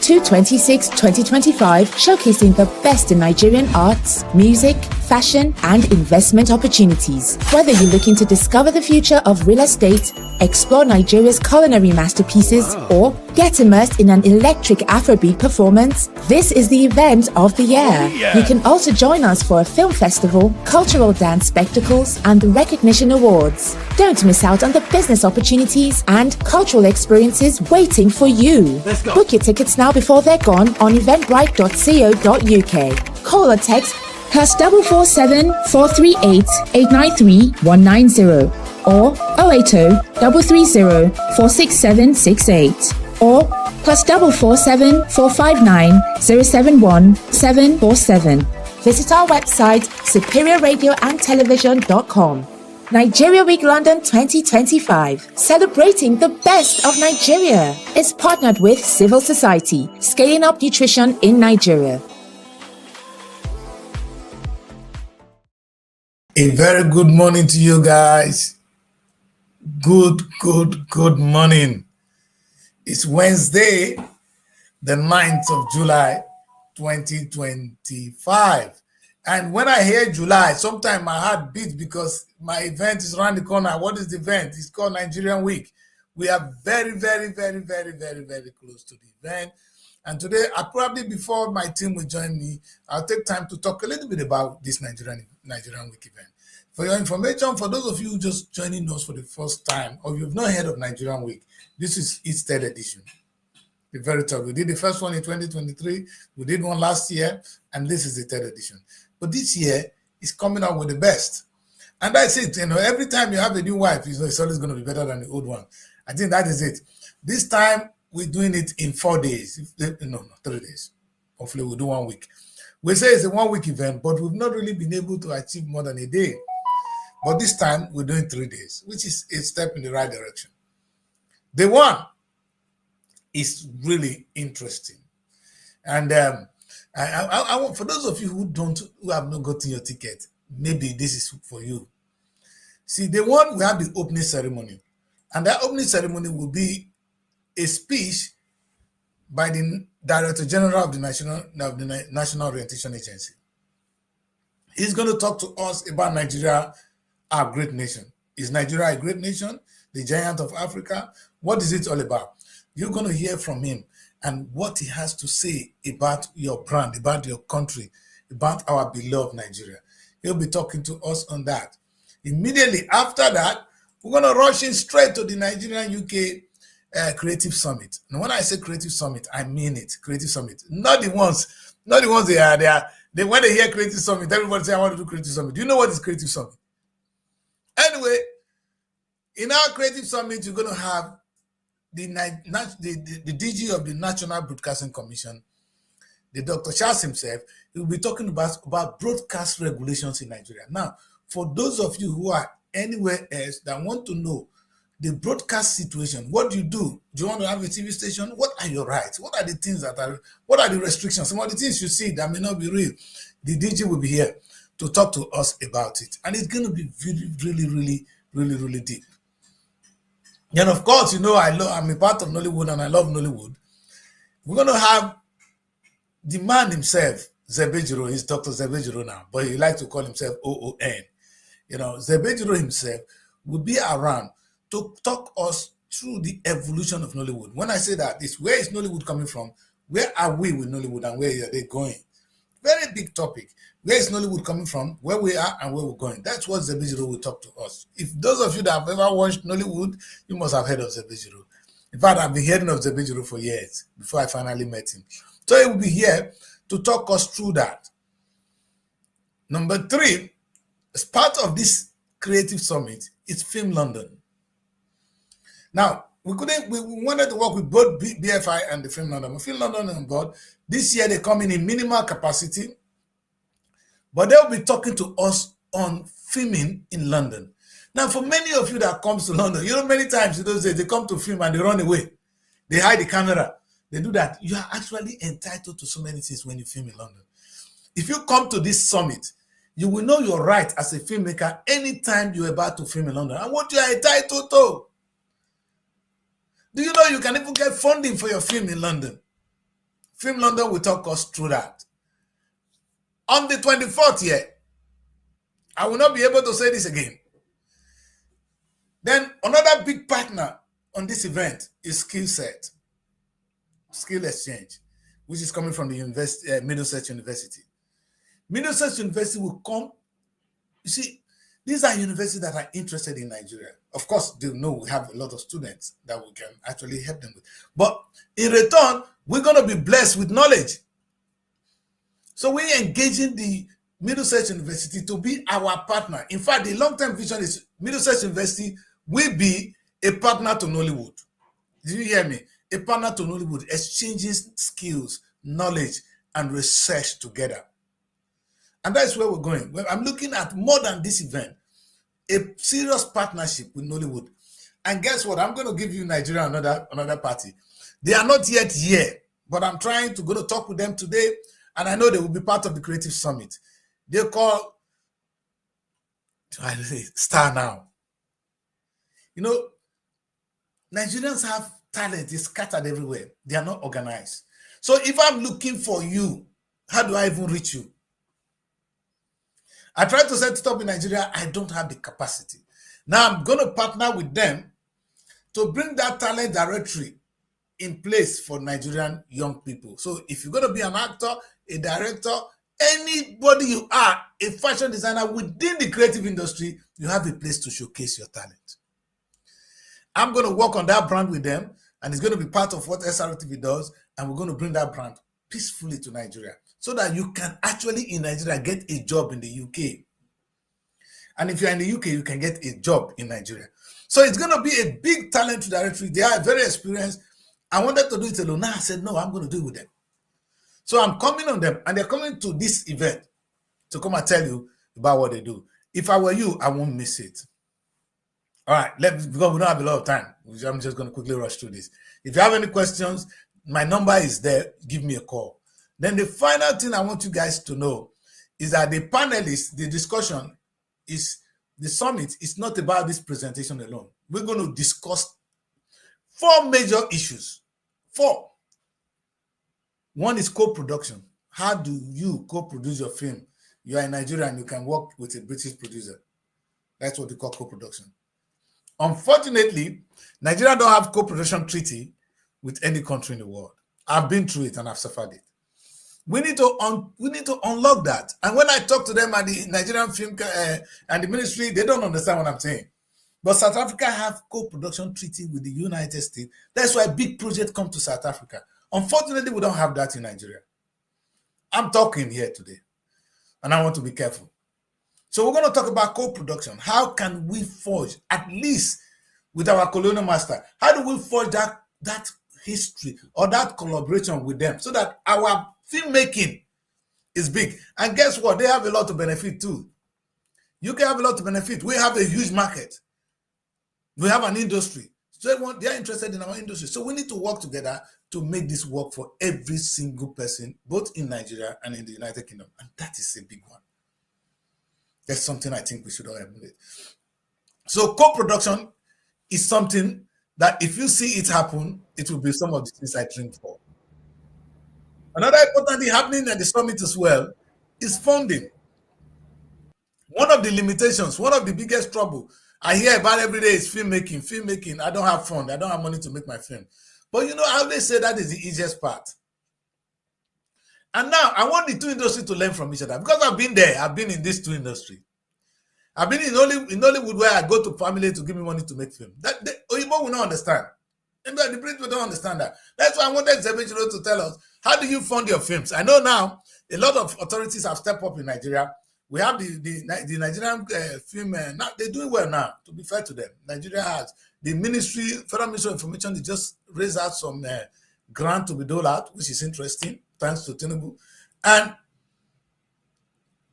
to 2025, showcasing the best in Nigerian arts, music, fashion, and investment opportunities. Whether you're looking to discover the future of real estate, explore Nigeria's culinary masterpieces, or get immersed in an electric Afrobeat performance, this is the event of the year. You can also join us for a film festival, cultural dance spectacles, and the recognition awards. Don't miss out on the business opportunities and cultural experiences waiting for you. Book your tickets now before they're gone on eventbrite.co.uk. Call or text +447 438 893 190 or 080 330 46768 or +447 459 071 747. Visit our website superiorradioandtelevision.com. Nigeria Week London 2025, celebrating the best of Nigeria, is partnered with Civil Society, scaling up nutrition in Nigeria. A very good morning to you guys. Good morning. It's Wednesday, the 9th of July, 2025. And when I hear July, sometimes my heart beats because my event is around the corner. What is the event? It's called Nigerian Week. We are very close to the event. And today, before my team will join me, I'll take time to talk a little bit about this Nigerian Week event. For your information, for those of you just joining us for the first time, or you've not heard of Nigerian Week, this is its third edition. The very top. We did the first one in 2023. We did one last year, and this is the third edition. But this year is coming out with the best. And that's it. Every time you have a new wife, it's always going to be better than the old one. I think that is it. This time, we're doing it in 4 days. 3 days. Hopefully, we'll do 1 week. We say it's a 1 week event, but we've not really been able to achieve more than a day. But this time, we're doing 3 days, which is a step in the right direction. Day one is really interesting. And I want, for those of you who have not gotten your ticket, maybe this is for you. See, day one, we have the opening ceremony. And that opening ceremony will be a speech by the Director General of the National Orientation Agency. He's going to talk to us about Nigeria, our great nation. Is Nigeria a great nation? The giant of Africa? What is it all about? You're going to hear from him and what he has to say about your brand, about your country, about our beloved Nigeria. He'll be talking to us on that. Immediately after that, we're going to rush in straight to the Nigerian UK Creative Summit. And when I say Creative Summit, I mean it. Creative Summit. Not the ones they are. When they hear Creative Summit, everybody say, I want to do Creative Summit. Do you know what is Creative Summit? Anyway, in our Creative Summit, you're going to have the DG of the National Broadcasting Commission, the Dr. Charles himself. He will be talking about broadcast regulations in Nigeria. Now, for those of you who are anywhere else that want to know the broadcast situation, what do you do? Do you want to have a TV station? What are your rights? What are the things what are the restrictions? Some of the things you see that may not be real. The DG will be here to talk to us about it. And it's going to be really deep. And of course, I'm a part of Nollywood and I love Nollywood. We're going to have the man himself, Zebejiro. He's Dr. Zebejiro now, but he likes to call himself OON. Zebejiro himself will be around to talk us through the evolution of Nollywood. When I say that, it's where is Nollywood coming from? Where are we with Nollywood and where are they going? Very big topic. Where is Nollywood coming from, where we are, and where we're going? That's what Zebejiro will talk to us. If those of you that have ever watched Nollywood, you must have heard of Zebejiro. In fact, I've been hearing of Zebejiro for years before I finally met him. So he will be here to talk us through that. Number 3, as part of this Creative Summit, is Film London. Now, we wanted to work with both BFI and the Film London. Film London on board. This year they come in minimal capacity, but they'll be talking to us on filming in London. Now, for many of you that comes to London, many times they come to film and they run away. They hide the camera. They do that. You are actually entitled to so many things when you film in London. If you come to this summit, you will know your right as a filmmaker anytime you're about to film in London and what you are entitled to. Do you know you can even get funding for your film in London? Film London will talk us through that. On the 24th here, I will not be able to say this again. Then another big partner on this event is Skillset, Skill Exchange, which is coming from the Middlesex University. Middlesex University will come. You see, these are universities that are interested in Nigeria. Of course, they know we have a lot of students that we can actually help them with. But in return, we're going to be blessed with knowledge. So we're engaging the Middlesex University to be our partner. In fact, the long-term vision is Middlesex University will be a partner to Nollywood. Did you hear me? A partner to Nollywood, exchanging skills, knowledge, and research together. And that's where we're going. Well, I'm looking at more than this event, a serious partnership with Nollywood. And guess what? I'm going to give you Nigeria another party. They are not yet here, but I'm trying to go to talk with them today, and I know they will be part of the Creative Summit. They call Star Now. You know, Nigerians have talent. It's scattered everywhere. They are not organized. So if I'm looking for you, how do I even reach you? I tried to set it up in Nigeria. I don't have the capacity. Now I'm going to partner with them to bring that talent directory in place for Nigerian young people. So if you're going to be an actor, a director, anybody you are, a fashion designer within the creative industry, you have a place to showcase your talent. I'm going to work on that brand with them, and it's going to be part of what SRTV does, and we're going to bring that brand peacefully to Nigeria so that you can actually in Nigeria get a job in the UK. And if you're in the UK, you can get a job in Nigeria. So it's going to be a big talent directory. They are very experienced. I wanted to do it alone. Now I said, no, I'm going to do it with them. So I'm coming on them, and they're coming to this event to come and tell you about what they do. If I were you, I won't miss it. All right, because we don't have a lot of time. I'm just going to quickly rush through this. If you have any questions, my number is there. Give me a call. Then the final thing I want you guys to know is that the panelists, the discussion is, the summit is not about this presentation alone. We're going to discuss 4 major issues. 4. One is co-production. How do you co-produce your film? You are in Nigeria and you can work with a British producer. That's what we call co-production. Unfortunately, Nigeria don't have co-production treaty with any country in the world. I've been through it and I've suffered it. We need to unlock that. And when I talk to them at the Nigerian Film and the ministry, they don't understand what I'm saying. But South Africa have co-production treaty with the United States. That's why big projects come to South Africa. Unfortunately, we don't have that in Nigeria. I'm talking here today, and I want to be careful. So we're going to talk about co-production. How can we forge, at least with our colonial master, how do we forge that history or that collaboration with them so that our filmmaking is big? And guess what? They have a lot to benefit too. You can have a lot to benefit. We have a huge market. We have an industry. So they are interested in our industry. So we need to work together to make this work for every single person, both in Nigeria and in the United Kingdom. And that is a big one. That's something I think we should all emulate. So co-production is something that if you see it happen, it will be some of the things I dream for. Another important thing happening at the summit as well is funding. One of the limitations, one of the biggest trouble I hear about every day is filmmaking. I don't have fund. I don't have money to make my film. But you know, I always say that is the easiest part. And now I want the two industries to learn from each other because I've been there. I've been in these two industries. I've been in Nollywood where I go to family to give me money to make film. That Oyibo will not understand. And the British will don't understand that. That's why I wanted Zebejiro to tell us, how do you fund your films? I know now a lot of authorities have stepped up in Nigeria. We have the Nigerian film. Now they're doing well now. To be fair to them, Nigeria has the ministry, Federal Ministry of Information. They just raised out some grant to be doled out, which is interesting, thanks to Tinubu. And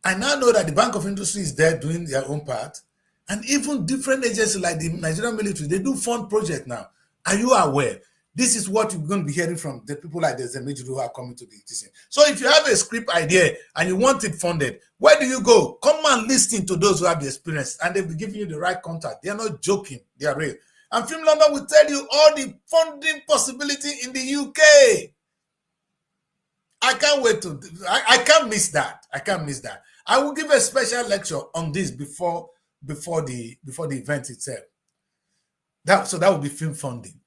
I now know that the Bank of Industry is there doing their own part, and even different agencies like the Nigerian military, they do fund projects now. Are you aware? This is what you're going to be hearing from the people like the Zebejiro who are coming to the teaching. So if you have a script idea and you want it funded, where do you go? Come and listen to those who have the experience, and they'll be giving you the right contact. They are not joking. They are real. And Film London will tell you all the funding possibility in the UK. I can't wait to. I can't miss that. I can't miss that. I will give a special lecture on this before the event itself. So that will be film funding.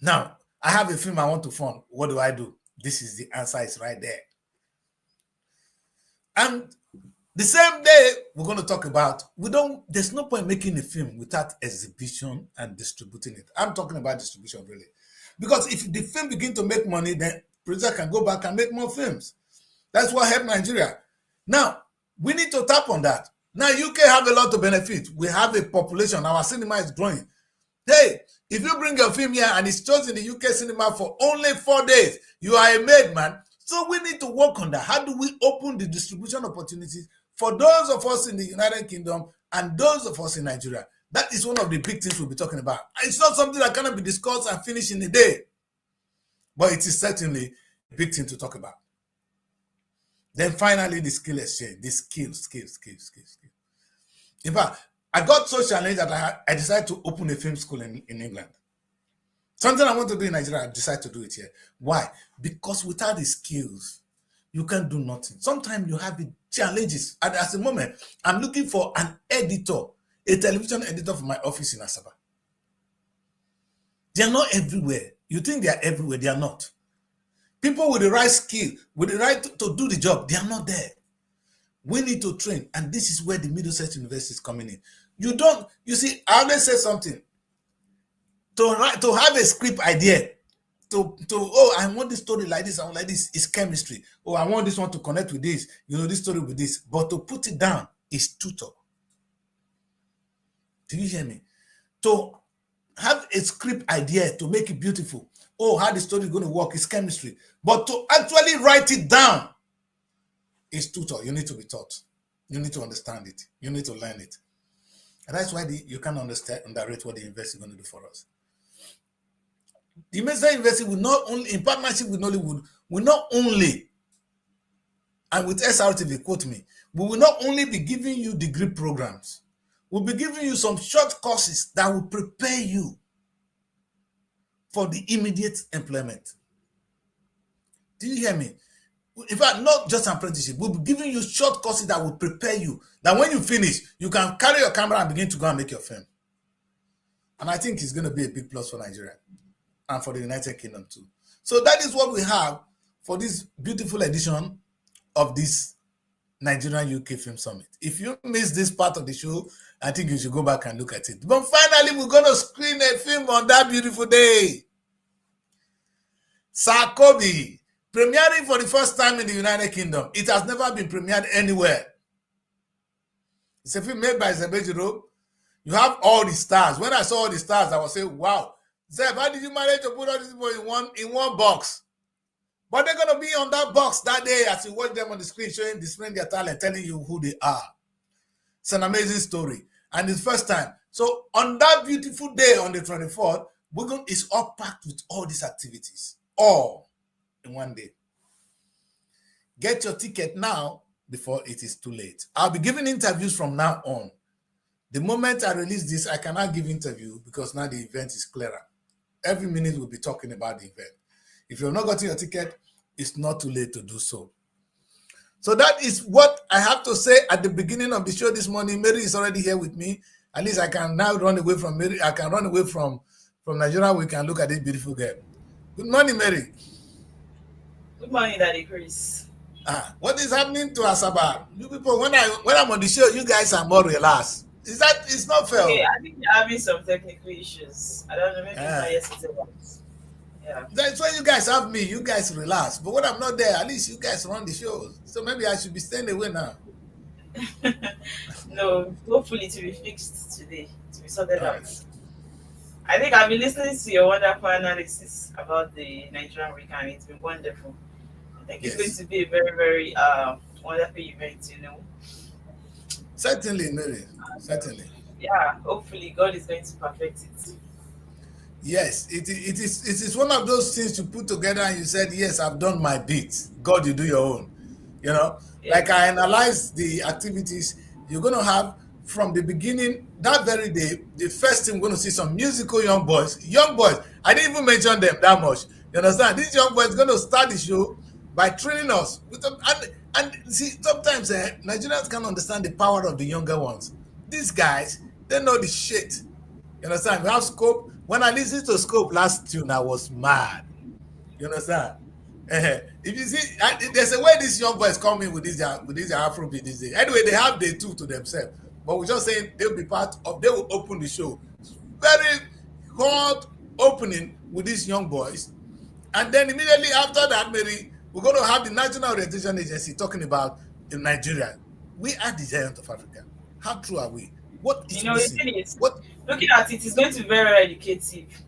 Now I have a film I want to fund. What do I do? This is the answer. Is right there. And the same day we're going to talk about, there's no point making a film without exhibition and distributing it. I'm talking about distribution really. Because if the film begin to make money, then producer can go back and make more films. That's what helped Nigeria. Now, we need to tap on that. Now, UK have a lot to benefit. We have a population. Our cinema is growing. Hey, if you bring your film here and it's chosen in the UK cinema for only 4 days, you are a made man. So we need to work on that. How do we open the distribution opportunities for those of us in the United Kingdom and those of us in Nigeria? That is one of the big things we'll be talking about. It's not something that cannot be discussed and finished in a day, but it is certainly a big thing to talk about. Then finally, the skill exchange, the skills. In fact, I got so challenged that I decided to open a film school in England. Something I want to do in Nigeria, I decided to do it here. Why? Because without the skills, you can't do nothing. Sometimes you have the challenges. At the moment, I'm looking for an editor, a television editor for my office in Asaba. They are not everywhere. You think they are everywhere. They are not. People with the right skill, with the right to do the job, they are not there. We need to train. And this is where the Middlesex University is coming in. You see, I always say something. To have a script idea, I want this story like this, I want like this, is chemistry. Oh, I want this one to connect with this, this story with this. But to put it down is tutor. Do you hear me? To have a script idea to make it beautiful. Oh, how the story is going to work is chemistry. But to actually write it down is tutor. You need to be taught. You need to understand it. You need to learn it. And that's why you can underrate what the university is going to do for us. The Middlesex University will not only, in partnership with Nollywood, will not only, and with SRTV, quote me, we will not only be giving you degree programs, we'll be giving you some short courses that will prepare you for the immediate employment. Do you hear me? In fact, not just an apprenticeship, we'll be giving you short courses that will prepare you, that when you finish, you can carry your camera and begin to go and make your film. And I think it's going to be a big plus for Nigeria and for the United Kingdom too. So that is what we have for this beautiful edition of this Nigerian UK Film Summit. If you missed this part of the show, I think you should go back and look at it. But finally, we're going to screen a film on that beautiful day. Sarkobi, premiering for the first time in the United Kingdom. It has never been premiered anywhere. It's a film made by Zebejiro. You have all the stars. When I saw all the stars, I was saying, wow, Zeb, how did you manage to put all these people in one box? But they're going to be on that box that day as you watch them on the screen, displaying their talent, telling you who they are. It's an amazing story. And it's first time. So on that beautiful day, on the 24th, it's all packed with all these activities. All in one day. Get your ticket now before it is too late. I'll be giving interviews from now on. The moment I release this, I cannot give interview because now the event is clearer. Every minute we'll be talking about the event. If you've not gotten your ticket, it's not too late to do so. So that is what I have to say at the beginning of the show this morning. Mary is already here with me. At least I can now run away from Mary. I can run away from Nigeria. We can look at this beautiful girl. Good morning, Mary. Good morning, Daddy Chris. What is happening to Asaba? You people, when I'm on the show, you guys are more relaxed. It's not fair? Okay, I think you're having some technical issues. I don't know, maybe my yesterday ones. Yeah. That's why you guys have me. You guys relax. But when I'm not there, at least you guys run the show. So maybe I should be staying away now. No, hopefully to be fixed today, to be sorted out. Right. I think I've been listening to your wonderful analysis about the Nigerian week, and it's been wonderful. I think it's going to be a very, very wonderful event, Certainly, Mary. Certainly. Yeah, hopefully God is going to perfect it. Yes, it is one of those things you put together and you said, yes, I've done my bit. God, you do your own. Yeah. Like I analyze the activities you're going to have from the beginning. That very day, the first thing we're going to see some musical young boys. I didn't even mention them that much. You understand? These young boys are going to start the show by training us. With them, and see, sometimes Nigerians can't understand the power of the younger ones. These guys, they know the shit. You understand? We have Scope. When I listened to Scope last tune, I was mad. You understand? If you see, there's a way these young boys come in with these Afrobeat these days. Anyway, they have day two to themselves. But we're just saying they'll be part of. They will open the show. Very hot opening with these young boys, and then immediately after that, Mary, we're going to have the National Orientation Agency talking about in Nigeria. We are the giant of Africa. How true are we? What is the thing is, what? Looking at it is going to be very, very educative.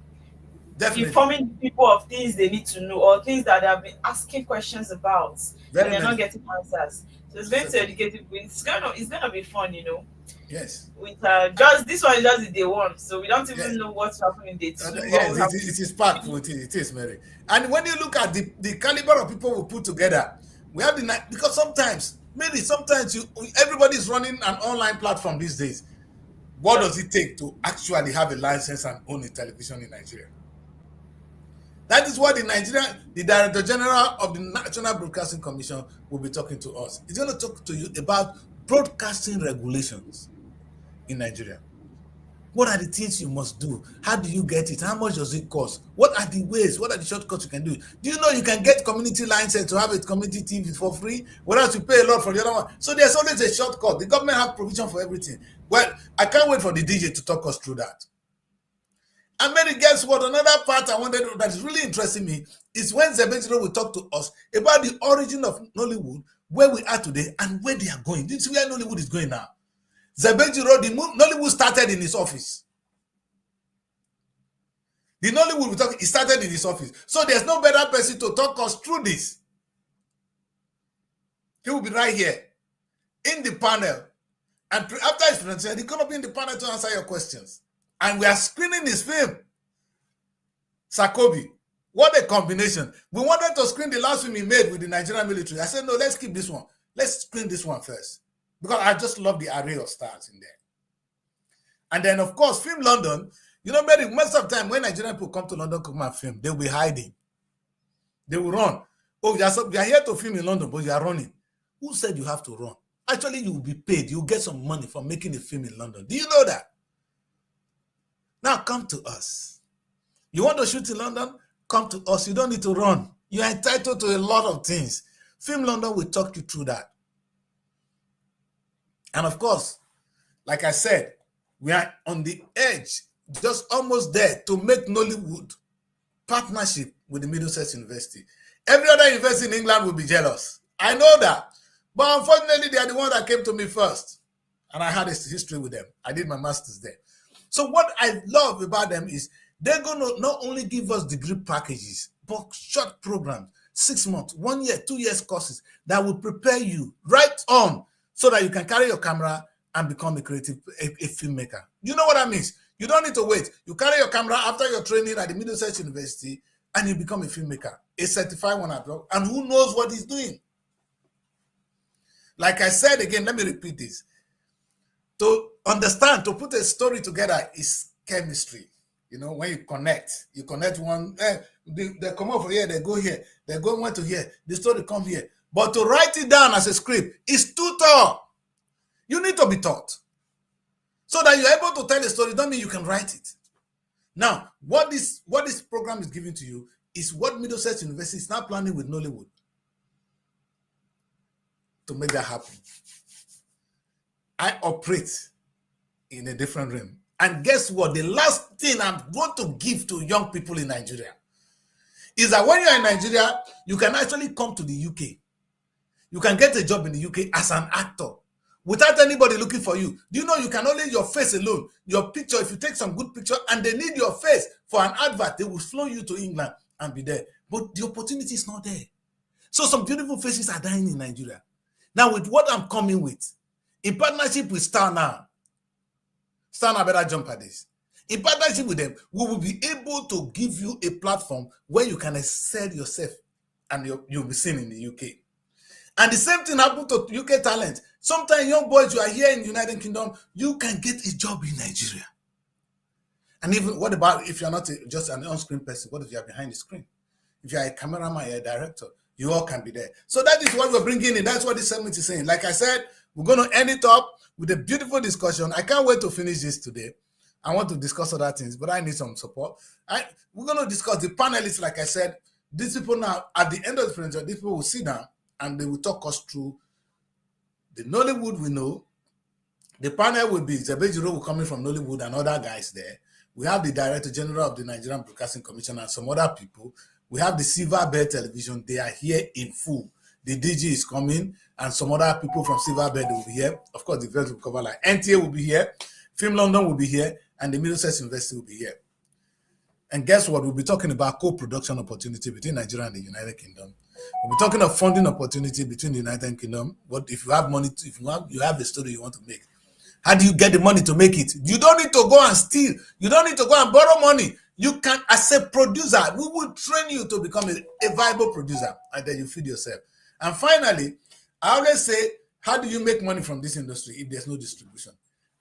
Definitely. Informing people of things they need to know or things that they have been asking questions about and they're not getting answers. So it's going to educate people. It's gonna be fun, Yes. With just this one is just the day one, so we don't even know what's happening day two. Yes, it is packed with it. It is, Mary. And when you look at the caliber of people we put together, we have because sometimes everybody is running an online platform these days. What does it take to actually have a license and own a television in Nigeria? That is what the Director General of the National Broadcasting Commission will be talking to us. He's going to talk to you about broadcasting regulations in Nigeria. What are the things you must do? How do you get it? How much does it cost? What are the ways? What are the shortcuts you can do? Do you know you can get community license to have a community TV for free? Whereas you pay a lot for the other one. So there's always a shortcut. The government has provision for everything. Well, I can't wait for the DJ to talk us through that. And maybe guess what? Another part I wanted that is really interesting me is when Zebejiro will talk to us about the origin of Nollywood, where we are today, and where they are going. This is where Nollywood is going now. Zebejiro, the Nollywood started in his office. The Nollywood we're talking, it started in his office. So there's no better person to talk us through this. He will be right here in the panel. And after his presentation, he's going to be in the panel to answer your questions. And we are screening his film. Sakobi. What a combination. We wanted to screen the last film he made with the Nigerian military. I said, no, let's keep this one. Let's screen this one first. Because I just love the array of stars in there. And then, of course, Film London. Mary, most of the time when Nigerian people come to London to come and film, they will be hiding. They will run. Oh, you are here to film in London, but you are running. Who said you have to run? Actually, you will be paid. You will get some money for making a film in London. Do you know that? Now come to us. You want to shoot in London? Come to us. You don't need to run. You are entitled to a lot of things. Film London will talk you through that. And of course, like I said, we are on the edge, just almost there to make Nollywood partnership with the Middlesex University. Every other university in England will be jealous. I know that. But unfortunately, they are the ones that came to me first. And I had a history with them. I did my master's there. So what I love about them is they're going to not only give us degree packages, but short programs, 6 months, 1 year, 2 years courses that will prepare you right on so that you can carry your camera and become a creative, a filmmaker. You know what that means? You don't need to wait. You carry your camera after your training at the Middlesex University and you become a filmmaker, a certified one abroad, and who knows what he's doing. Like I said again, let me repeat this. To understand, to put a story together is chemistry. When you connect one, they come over here, they go here, they go one to here, the story comes here. But to write it down as a script is too tough. You need to be taught. So that you're able to tell a story, don't mean you can write it. Now, what this program is giving to you is what Middlesex University is now planning with Nollywood to make that happen. I operate in a different realm. And guess what? The last thing I'm going to give to young people in Nigeria is that when you're in Nigeria, you can actually come to the UK. You can get a job in the UK as an actor without anybody looking for you. Do you know you can only your face alone, your picture, if you take some good picture and they need your face for an advert, they will flow you to England and be there. But the opportunity is not there. So some beautiful faces are dying in Nigeria. Now with what I'm coming with, in partnership with Star Now better jump at this. In partnership with them, we will be able to give you a platform where you can excel yourself and you'll be seen in the UK. And the same thing happened to UK talent. Sometimes young boys, you are here in the United Kingdom, you can get a job in Nigeria. And even what about if you're not just an on-screen person? What if you're behind the screen? If you're a cameraman, you're a director, you all can be there. So that is what we're bringing in. That's what this segment is saying. Like I said, we're going to end it up with a beautiful discussion. I can't wait to finish this today. I want to discuss other things, but I need some support. We're going to discuss the panelists. Like I said, these people now, at the end of the presentation, these people will sit down and they will talk us through the Nollywood we know. The panel will be Zebejiro coming from Nollywood and other guys there. We have the Director General of the Nigerian Broadcasting Commission and some other people. We have the Silver Bear Television. They are here in full. The DG is coming and some other people from Silver Bear will be here. Of course, the event will cover like NTA will be here, Film London will be here, and the Middlesex University will be here. And guess what? We'll be talking about co-production opportunity between Nigeria and the United Kingdom. We'll be talking of funding opportunity between the United Kingdom. What if you have money? If you have a story you want to make, how do you get the money to make it? You don't need to go and steal. You don't need to go and borrow money. You can, as a producer, we will train you to become a viable producer, and then you feed yourself. And finally, I always say, how do you make money from this industry if there's no distribution?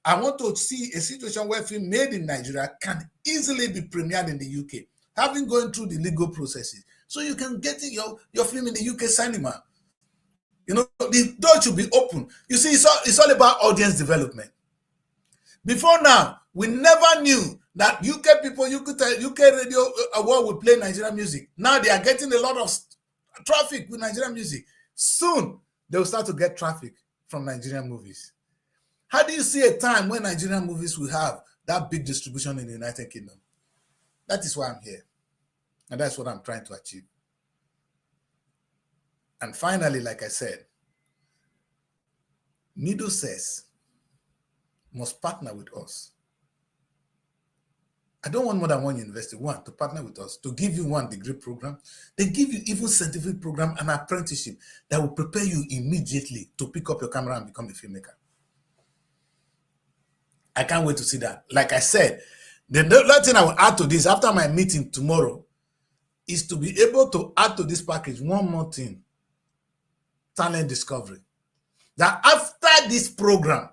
I want to see a situation where film made in Nigeria can easily be premiered in the UK, having gone through the legal processes. So you can get your film in the UK cinema. You know, the door should be open. You see, it's all about audience development. Before now, we never knew that UK people, UK radio award would play Nigerian music. Now they are getting a lot of traffic with Nigerian music. Soon, they will start to get traffic from Nigerian movies. How do you see a time when Nigerian movies will have that big distribution in the United Kingdom? That is why I'm here. And that's what I'm trying to achieve. And finally, like I said, Middlesex must partner with us. I don't want more than one university, one, to partner with us, to give you one degree program. They give you even scientific program and apprenticeship that will prepare you immediately to pick up your camera and become a filmmaker. I can't wait to see that. Like I said, the other thing I will add to this after my meeting tomorrow is to be able to add to this package one more thing, talent discovery. That after this program,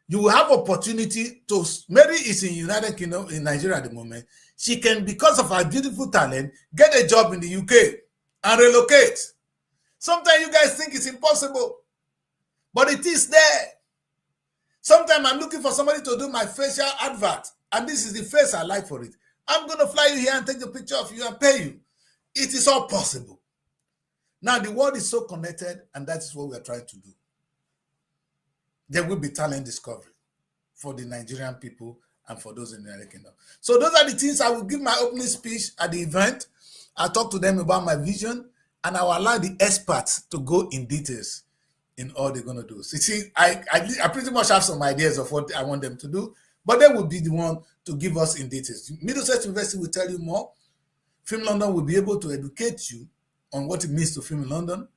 you will have opportunity to, Mary is in United Kingdom, in Nigeria at the moment. She can, because of her beautiful talent, get a job in the UK and relocate. Sometimes you guys think it's impossible, but it is there. Sometimes I'm looking for somebody to do my facial advert, and this is the face I like for it. I'm going to fly you here and take a picture of you and pay you. It is all possible. Now, the world is so connected, and that is what we are trying to do. There will be talent discovery for the Nigerian people and for those in the United Kingdom. So those are the things I will give my opening speech at the event. I'll talk to them about my vision, and I will allow the experts to go in details in all they're going to do. So, see, I pretty much have some ideas of what I want them to do, but they will be the one to give us in details. Middlesex University will tell you more. Film London will be able to educate you on what it means to film in London,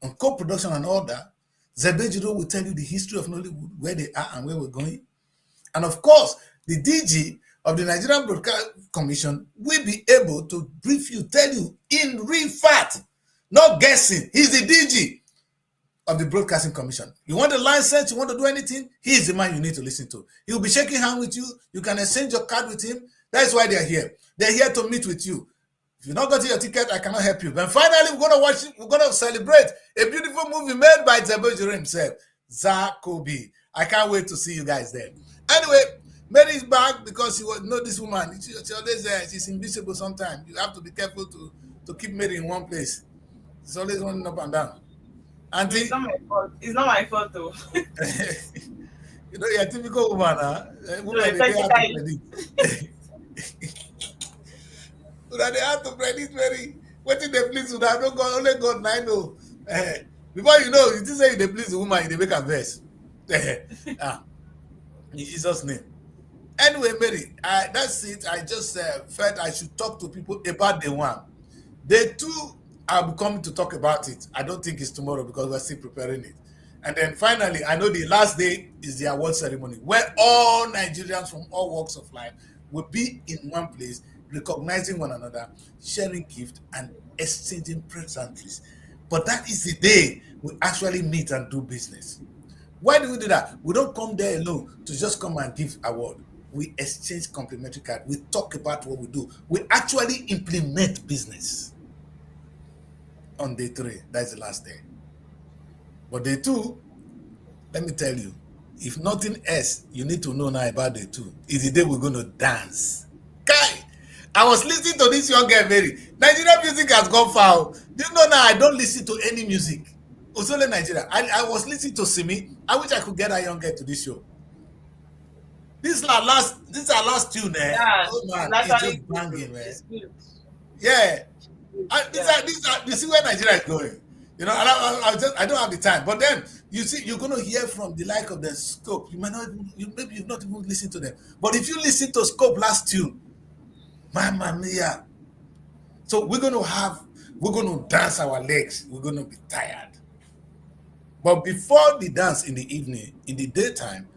on co-production and all that. Zebejiro will tell you the history of Nollywood, where they are and where we're going. And of course, the DG of the Nigerian Broadcasting Commission will be able to brief you, tell you in real fact, not guessing. He's the DG of the Broadcasting Commission. You want a license, you want to do anything, he is the man you need to listen to. He will be shaking hands with you. You can exchange your card with him. That's why they're here. They're here to meet with you. If you're not getting your ticket, I cannot help you. But finally, we're going to watch it. We're going to celebrate a beautiful movie made by Zebejiro himself, Zakobi. I can't wait to see you guys there. Anyway, Mary is back because you know this woman. She always she's invisible sometimes. You have to be careful to keep Mary in one place. It's always running up and down. Auntie, it's not my fault. It's not my fault, though. You know, you're a typical woman, huh? Woman, No, they have to predict. They have to predict very. What did they please with that? Only God 9 before you know, you just say they please the woman, they make a verse. In Jesus' name. Anyway, Mary, that's it. I just felt I should talk to people about the one. Day 2, I'll be coming to talk about it. I don't think it's tomorrow because we're still preparing it. And then finally, I know the last day is the award ceremony where all Nigerians from all walks of life will be in one place, recognizing one another, sharing gifts, and exchanging pleasantries. But that is the day we actually meet and do business. Why do we do that? We don't come there alone to just come and give award. We exchange complimentary cards. We talk about what we do. We actually implement business. on day 3. That's the last day. But day 2, let me tell you, if nothing else you need to know now about day 2 is the day we're going to dance. Kai, I was listening to this young girl, Mary. Nigerian music has gone far. Do you know now I don't listen to any music? It's only Nigeria. I was listening to Simi. I wish I could get that young girl to this show. This is our last tune, eh? Yeah, Oh man, that's it's how just banging, man. it's good. Yeah. Yeah. You see where Nigeria is going. You know, I don't have the time. But then you see, you're gonna hear from the like of the Scope. You might not even, maybe you've not even listened to them. But if you listen to Scope last tune, Mamma Mia. So we're gonna dance our legs. We're gonna be tired. But before the dance in the evening, in the daytime,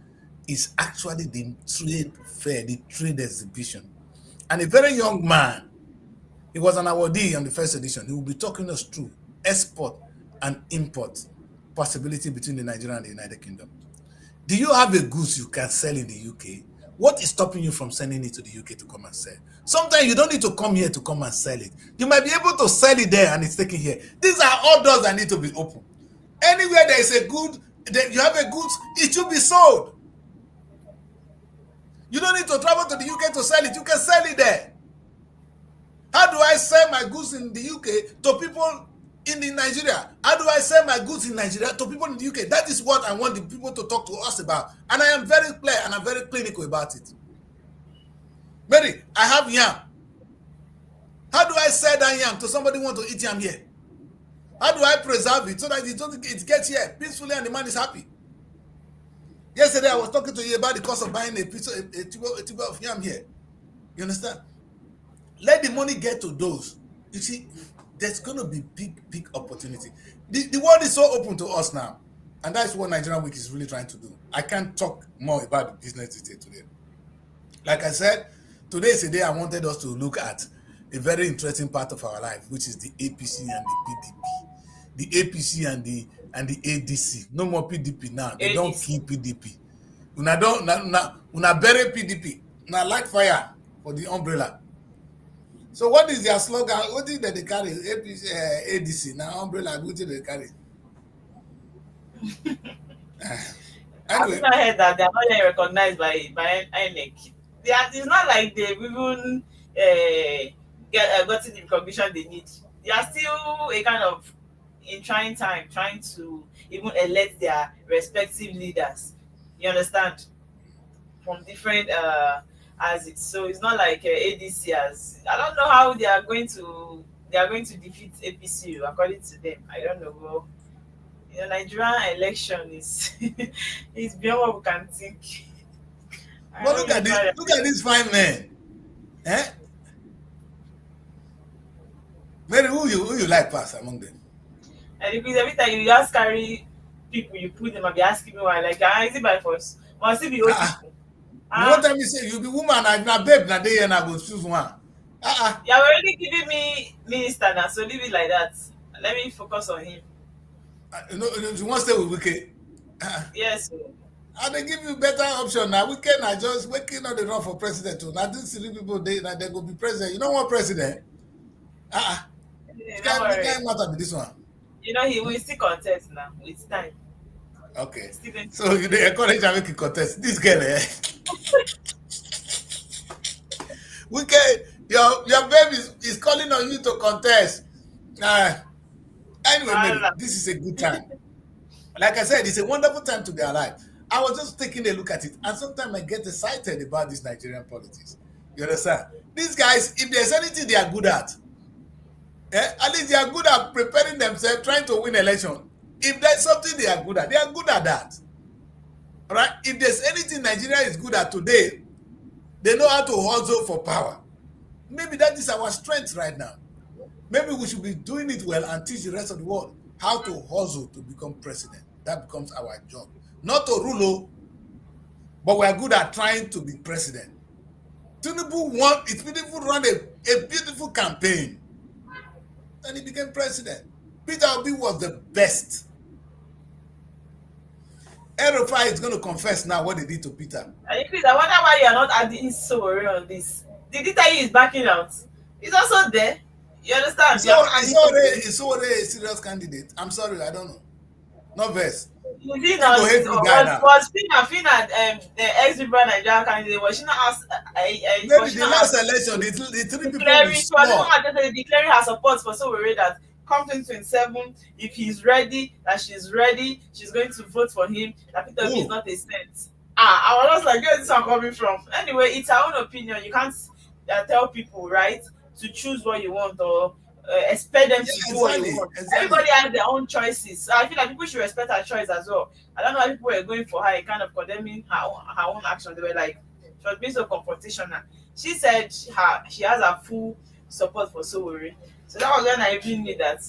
is actually the trade fair, the trade exhibition. And a very young man, he was an awardee on the first edition. He will be talking us through export and import possibility between the Nigeria and the United Kingdom. Do you have a goods you can sell in the UK? What is stopping you from sending it to the UK to come and sell? Sometimes you don't need to come here to come and sell it. You might be able to sell it there and it's taken here. These are all doors that need to be open. Anywhere there is a good, you have a goods, it should be sold. You don't need to travel to the UK to sell it. You can sell it there. How do I sell my goods in the UK to people in Nigeria? How do I sell my goods in Nigeria to people in the UK? That is what I want the people to talk to us about. And I am very clear and I'm very clinical about it. Mary, I have yam. How do I sell that yam to somebody who wants to eat yam here? How do I preserve it so that it gets here peacefully and the man is happy? Yesterday, I was talking to you about the cost of buying a tube of yam here. You understand? Let the money get to those. You see, there's going to be big opportunity. The world is so open to us now. And that's what Nigerian Week is really trying to do. I can't talk more about the business detail today. Like I said, today is a day I wanted us to look at a very interesting part of our life, which is the APC and the PDP. The APC and the ADC. No more PDP now. They don't kill PDP. Una bury PDP. Una light fire for the umbrella. So what is their slogan? What is that they carry? APC, ADC. Now umbrella, what did they carry? I've Anyway, not heard that they are not yet recognized by INEC. It's not like they've even gotten the recognition they need. They are still a kind of in trying to even elect their respective leaders. You understand? From different as it. So it's not like ADC as I don't know how they are going to defeat APC according to them. I don't know. Well, you know, Nigerian election is is beyond what we can think. but look at this fine man. Eh? Mary, who you like pass among them? And because every time you just carry people, you put them and be asking me why, like, is it by force? Must it be old people? One time you say you be woman and na babe na day and I go choose one. You're already giving me minister now, so leave it like that. Let me focus on him. You want to stay with Wike? Yes. And they give you better option now. Wike na just Wike not the run for president too. Now these 3 people they go be president. You don't want president? Can't matter with this one. You know, he will still contest now with time. Okay. So you encourage him to contest. This girl, Wike, your baby is calling on you to contest. Anyway, maybe this is a good time. Like I said, it's a wonderful time to be alive. I was just taking a look at it, and sometimes I get excited about this Nigerian politics. You understand? These guys, if there's anything they are good at least they are good at preparing themselves, trying to win election. If there's something they are good at that. All right? If there's anything Nigeria is good at today, they know how to hustle for power. Maybe that is our strength right now. Maybe we should be doing it well and teach the rest of the world how to hustle to become president. That becomes our job. Not to rule, but we are good at trying to be president. Tinubu run a beautiful campaign. And he became president. Peter Obi was the best. El-Rufai is going to confess now what they did to Peter. I wonder why you are not adding so on this. Did he tell you he's backing out? He's also there. You understand? It's already a serious candidate. I'm sorry, I don't know. No verse. You see You now, go hate me guy now. was Fina the ex-Libra Nigerian candidate, was she not asked, Maybe the last election, the three people declaring, we she was saw. declaring her support for Sowore that come 2027, if he's ready, that she's ready, she's going to vote for him, that Peter Obi is not a saint. I was just like, where is this one coming from? Anyway, it's her own opinion. You can't tell people, right, to choose what you want or expect them to do what you want. Exactly. Everybody has their own choices. So I feel like people should respect her choice as well. I don't know why people were going for her, kind of condemning her own action. They were like, she was being so confrontational. She said she has a full support for Sowore. So that was when I even knew that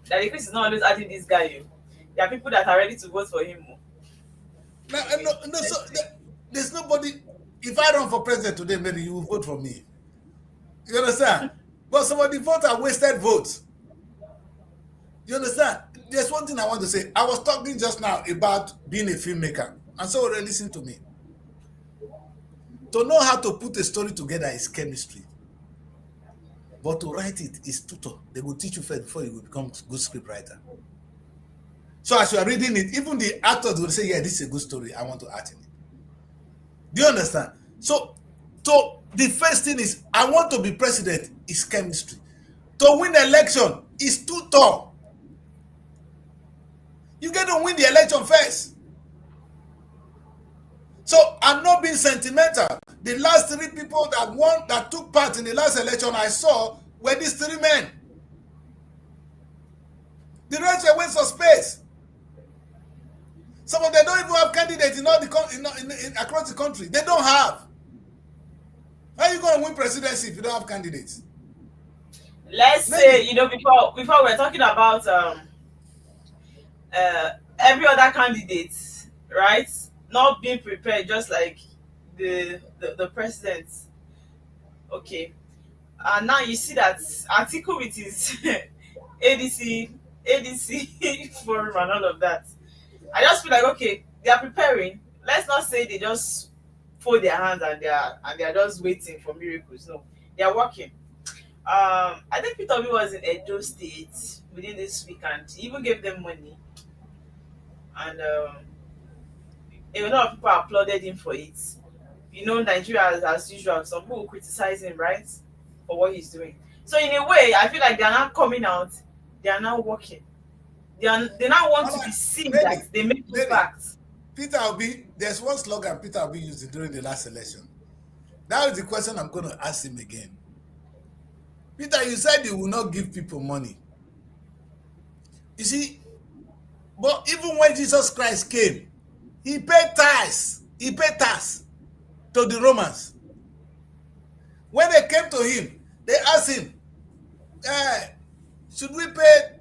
the Chris is not always adding this guy. There are people that are ready to vote for him. There's nobody. If I run for president today, maybe you will vote for me. You understand? But some of the votes are wasted votes. You understand? There's one thing I want to say. I was talking just now about being a filmmaker, and so already listen to me. To know how to put a story together is chemistry. But to write it is tutor. They will teach you first before you will become a good script writer. So as you are reading it, even the actors will say, yeah, this is a good story. I want to act in it. Do you understand? So the first thing is, I want to be president is chemistry. To win the election is tutor. You get to win the election first. So I'm not being sentimental. The last three people that took part in the last election I saw were these three men. The rest were waste of space. Some of them don't even have candidates in all the across the country. They don't have. How are you going to win presidency if you don't have candidates? Let's say, before we're talking about every other candidate, right? Not being prepared, just like the president. Okay. And now you see that article with his ADC forum and all of that. I just feel like, okay, they are preparing. Let's not say they just fold their hands and they are just waiting for miracles. No, they are working. I think Peter Obi was in Edo State within this week, and he even gave them money. And a lot of people applauded him for it. Nigeria, as usual, some people criticize him, right, for what he's doing. So in a way, I feel like they are now coming out. They are now working. They now want to be seen that they make impacts. Peter Obi, there's one slogan Peter Obi used during the last election. That is the question I'm going to ask him again. Peter, you said you will not give people money. You see, but even when Jesus Christ came, he paid tithes. He paid tithes to the Romans. When they came to him, they asked him, should we pay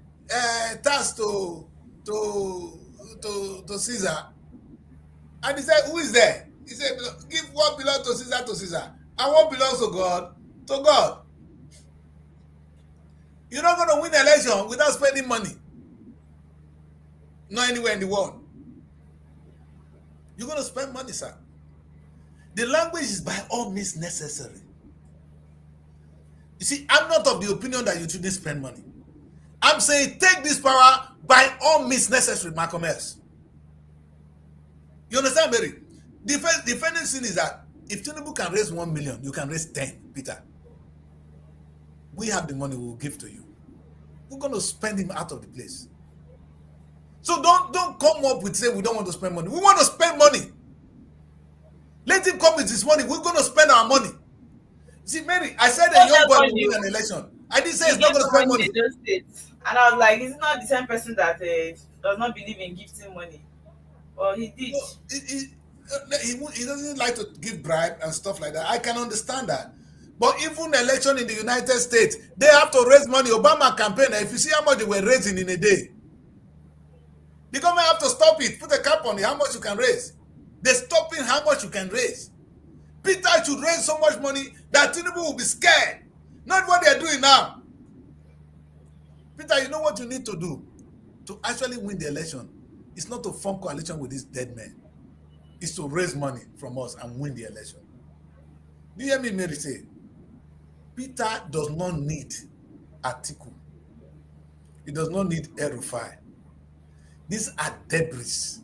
tax to Caesar? And he said, who is there? He said, give what belongs to Caesar, and what belongs to God, to God. You're not going to win the election without spending money. Not anywhere in the world. You're going to spend money, sir. The language is by all means necessary. You see, I'm not of the opinion that you shouldn't spend money. I'm saying take this power by all means necessary, Malcolm X. You understand, Mary? The first thing is that if Tinubu can raise 1 million, you can raise 10, Peter. We have the money, we'll give to you. We're going to spend him out of the place. So don't come up with say we don't want to spend money. We want to spend money. Let him come with his money. We're going to spend our money. See, Mary, I said a young boy will win an election. I didn't say he's not going to spend money. And I was like, he's not the same person that does not believe in gifting money. Well, he did. He doesn't like to give bribe and stuff like that. I can understand that. But even election in the United States, they have to raise money. Obama campaign, if you see how much they were raising in a day, the government have to stop it, put a cap on it, how much you can raise. They're stopping how much you can raise. Peter should raise so much money that Tinubu will be scared. Not what they're doing now. Peter, you know what you need to do to actually win the election? It's not to form coalition with these dead men. It's to raise money from us and win the election. Do you hear me, Mary say? Peter does not need Atiku. He does not need El-Rufai. These are debris.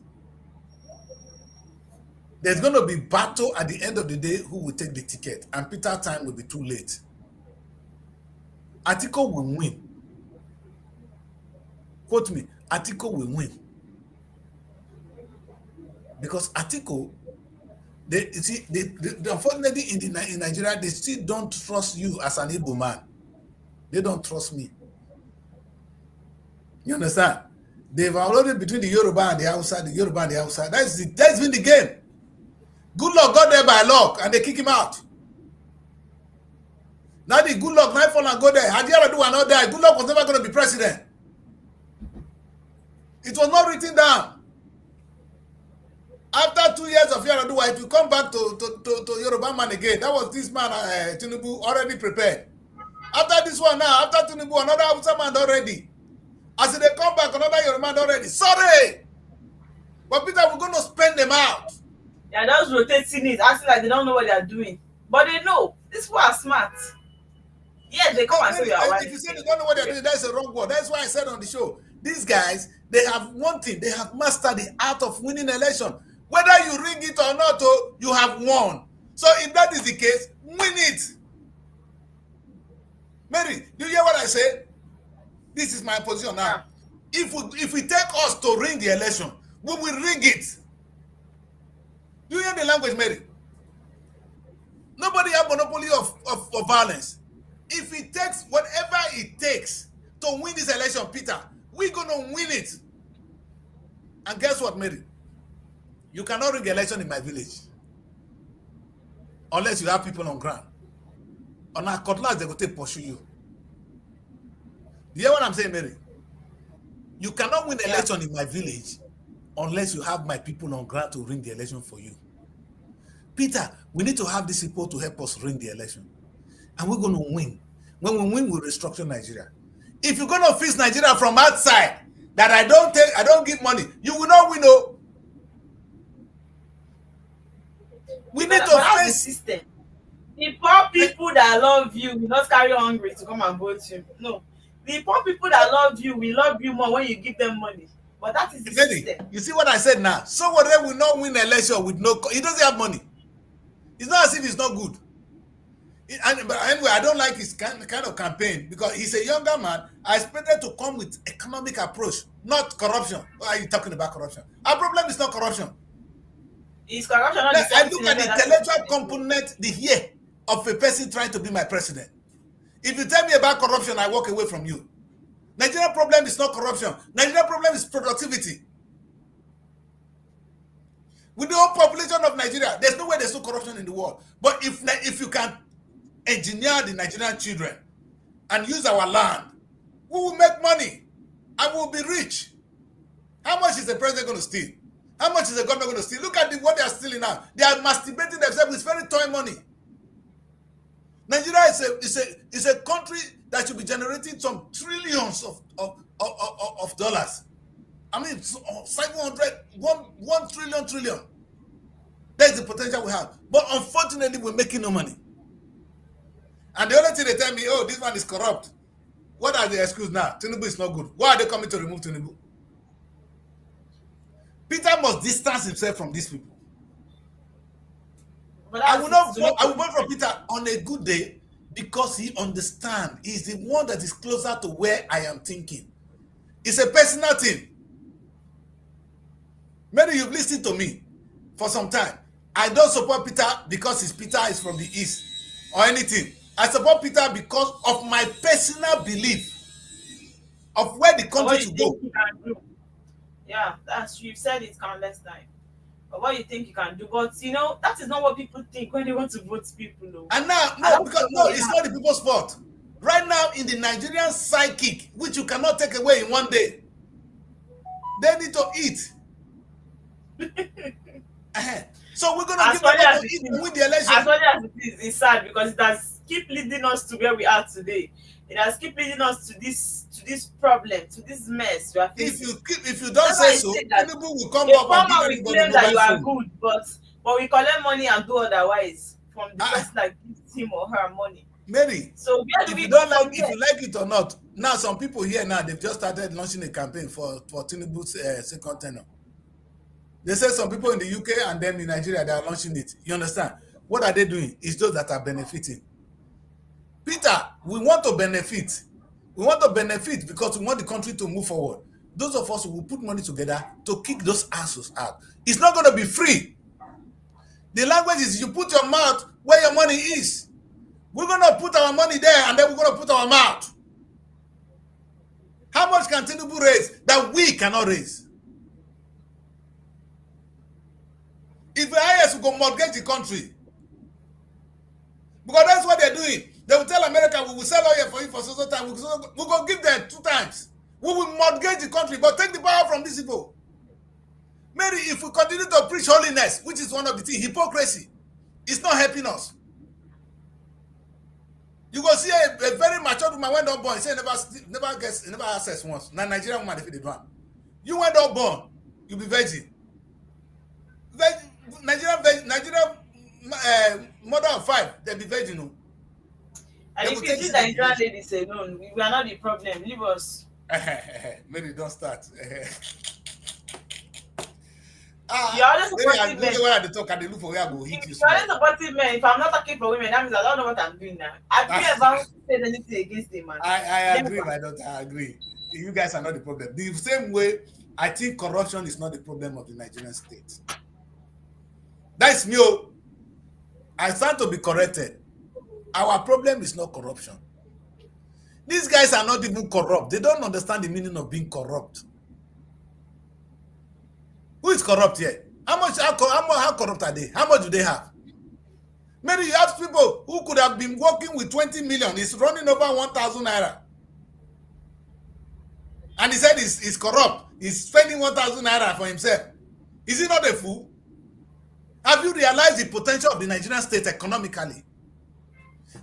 There's going to be battle at the end of the day who will take the ticket, and Peter time will be too late. Atiku will win. Quote me, Atiku will win. Because Atiku, unfortunately in Nigeria, they still don't trust you as an Igbo man. They don't trust me. You understand? They've already between the Yoruba and the outside, That's been the game. Good luck got there by luck, and they kick him out. Now the good luck, Nightfall and go there. Had you ever do another die? Good luck was never going to be president. It was not written down. After 2 years of Yaradua, if you come back to Yoruba man again, that was this man, Tinubu, already prepared. After this one now, after Tinubu, another Hausa man already. As they come back, another Yoruba man already. Sorry! But Peter, we're going to spend them out. Yeah, those rotating it, acting like they don't know what they're doing. But they know. These people are smart. Yeah, they come and say you are right. If you say they don't know what they're doing, that's a wrong word. That's why I said on the show, these guys, they have one thing. They have mastered the art of winning election. Whether you ring it or not, you have won. So if that is the case, win it. Mary, do you hear what I say? This is my position now. If we take us to ring the election, we will ring it. Do you hear the language, Mary? Nobody has monopoly of violence. If it takes whatever it takes to win this election, Peter, we're going to win it. And guess what, Mary? You cannot ring election in my village unless you have people on ground. On our cutlass, they will take pursue you. You hear what I'm saying, Mary? You cannot win election in my village unless you have my people on ground to ring the election for you. Peter, we need to have these people to help us ring the election. And we're going to win. When we win, we'll restructure Nigeria. If you're going to fix Nigeria from outside, that I don't give money, you will not win. No. We need to face the system. The poor people that love you will not carry hungry to come and vote you. No. The poor people that love you will love you more when you give them money. But that is the system. You see what I said now? Somebody will not win election with no... He doesn't have money. It's not as if it's not good. But anyway, I don't like his kind of campaign because he's a younger man. I expected to come with economic approach, not corruption. Why are you talking about corruption? Our problem is not corruption. Is corruption not I look at the intellectual component, the ear of a person trying to be my president. If you tell me about corruption, I walk away from you. Nigerian problem is not corruption. Nigerian problem is productivity. With the whole population of Nigeria, there's no way there's no corruption in the world. But if you can engineer the Nigerian children and use our land, we will make money and we'll be rich. How much is the president going to steal? How much is the government going to steal? Look at what they are stealing now. They are masturbating themselves with very toy money. Nigeria is a country that should be generating some trillions of dollars. I mean, 1 trillion. That's the potential we have. But unfortunately, we're making no money. And the only thing they tell me, oh, this man is corrupt. What are the excuses now? Tinubu is not good. Why are they coming to remove Tinubu? Peter must distance himself from these people. I will vote for Peter on a good day because he understands. He's the one that is closer to where I am thinking. It's a personal thing. Maybe you've listened to me for some time. I don't support Peter because Peter is from the East or anything. I support Peter because of my personal belief of where the country should go. Yeah, you've said it countless times. But what you think you can do, but that is not what people think when they want to vote people. No. And now, it's not the people's fault. Right now, in the Nigerian psychic, which you cannot take away in one day, they need to eat. So we're gonna give them to eat and win the election. As well as it is, it's sad because it has keep leading us to where we are today. It has keep leading us to this problem, to this mess we are facing. If you don't say so, people will come up and give claim that you are good, but we collect money and do otherwise from the person that gives him or her money. Mary, So where do if we you go don't like, from if there? you like it or not, now some people here now they've just started launching a campaign for Tinubu's second tenure. They say some people in the UK and then in Nigeria they are launching it. You understand? What are they doing? It's those that are benefiting. Peter, we want to benefit. We want to benefit because we want the country to move forward. Those of us who will put money together to kick those assholes out. It's not going to be free. The language is you put your mouth where your money is. We're going to put our money there and then we're going to put our mouth. How much can Tinubu raise that we cannot raise? If the IS will go mortgage the country, because that's what they're doing. They will tell America, we will sell oil for you for so time. We're going to give them 2 times. We will mortgage the country, but take the power from these people. Maybe if we continue to preach holiness, which is one of the things, hypocrisy, it's not helping us. You go see a very mature woman went up born, say never access once. Now Nigerian woman if they do. You went up born, you be virgin. Nigerian mother of 5, they be virgin. No? And if you see the Nigerian ladies alone, we are not the problem. Leave us. Maybe don't start. You're always supporting men. When I talk, I look for where I go hit you. You're always supporting men. If I'm not talking for women, that means I don't know what I'm doing now. Have you ever said anything against a man? I agree, my daughter. I agree. You guys are not the problem. The same way, I think corruption is not the problem of the Nigerian state. That's me. I stand to be corrected. Our problem is not corruption. These guys are not even corrupt. They don't understand the meaning of being corrupt. Who is corrupt here? How corrupt are they? How much do they have? Maybe you have people who could have been working with 20 million. He's running over 1,000 naira. And he said he's corrupt. He's spending 1,000 naira for himself. Is he not a fool? Have you realized the potential of the Nigerian state economically?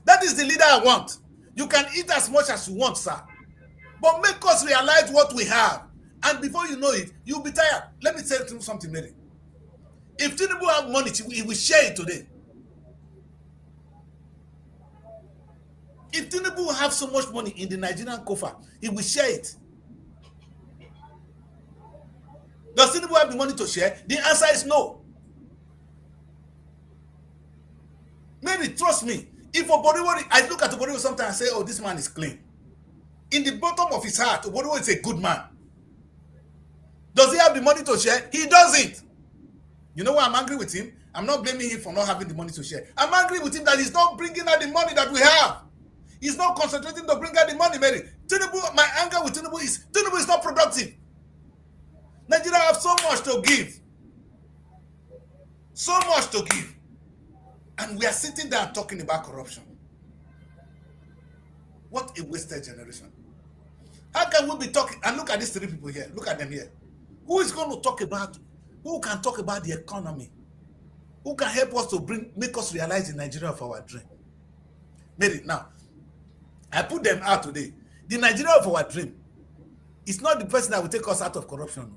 That is the leader I want. You can eat as much as you want, sir. But make us realize what we have. And before you know it, you'll be tired. Let me tell you something, Mary. If Tinubu have money, he will share it today. If Tinubu have so much money in the Nigerian coffer, he will share it. Does Tinubu have the money to share? The answer is no. Maybe trust me. If Oboriwo, I look at Oboriwo sometimes and say, oh, this man is clean. In the bottom of his heart, Oboriwo is a good man. Does he have the money to share? He doesn't. You know why I'm angry with him? I'm not blaming him for not having the money to share. I'm angry with him that he's not bringing out the money that we have. He's not concentrating to bring out the money, Mary. Tinubu, my anger with Tinubu is not productive. Nigeria have so much to give. So much to give. And we are sitting there talking about corruption. What a wasted generation. How can we be talking? And look at these 3 people here. Look at them here. Who is going to talk about, who can talk about the economy? Who can help us to make us realize the Nigeria of our dream? Mary, now, I put them out today. The Nigeria of our dream is not the person that will take us out of corruption.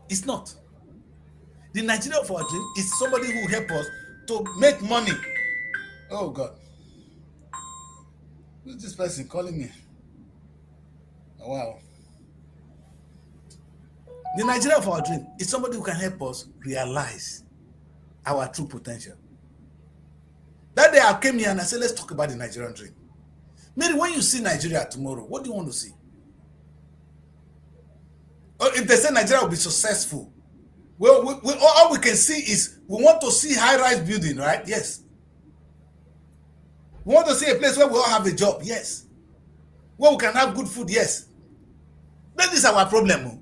It's not. The Nigeria of our dream is somebody who will help us to make money. Oh God. Who's this person calling me? Oh, wow. The Nigeria of our dream is somebody who can help us realize our true potential. That day I came here and I said, let's talk about the Nigerian dream. Maybe when you see Nigeria tomorrow, what do you want to see? Or if they say Nigeria will be successful, well, all we can see is we want to see high-rise building, right? Yes. We want to see a place where we all have a job. Yes. Where we can have good food. Yes. That is our problem.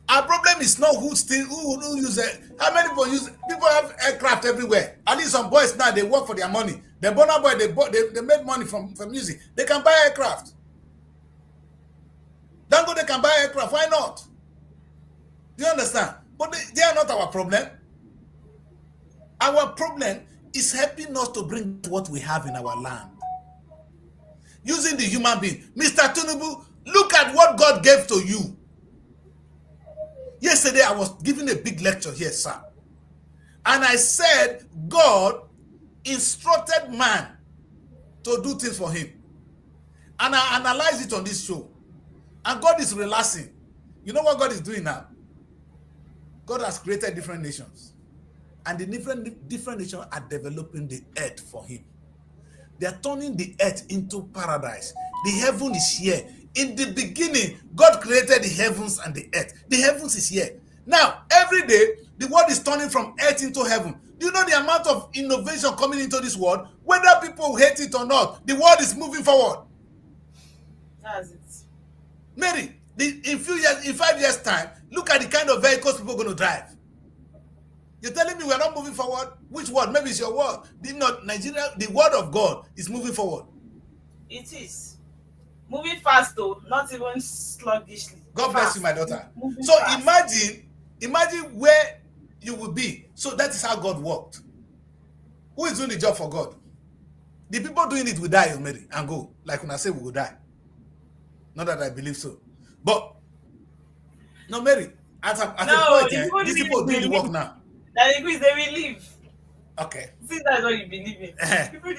Our problem is not who use it. How many people use it? People have aircraft everywhere. At least some boys now, they work for their money. The Burna Boy, they make money from music. They can buy aircraft. Dangote can buy aircraft. Why not? Do you understand? But they are not our problem. Our problem is helping us to bring what we have in our land. Using the human being. Mr. Tinubu, look at what God gave to you. Yesterday, I was giving a big lecture here, sir. And I said, God instructed man to do things for him. And I analyzed it on this show. And God is relaxing. You know what God is doing now? God has created different nations. And the different nations are developing the earth for him. They are turning the earth into paradise. The heaven is here. In the beginning, God created the heavens and the earth. The heavens is here. Now, every day, the world is turning from earth into heaven. Do you know the amount of innovation coming into this world? Whether people hate it or not, the world is moving forward. That's it. Mary, in 5 years' time, look at the kind of vehicles people are going to drive. You're telling me we're not moving forward? Which word? Maybe it's your word. Nigeria, the word of God is moving forward. It is. Moving fast though, not even sluggishly. God bless you, my daughter. Moving So fast. imagine where you will be. So that is how God worked. Who is doing the job for God? The people doing it will die, Mary, and go. Like when I say we will die. Not that I believe so. But, no, Mary, at a point, these people doing the work now. That increase, they will leave. Okay. See, that's what you believe in.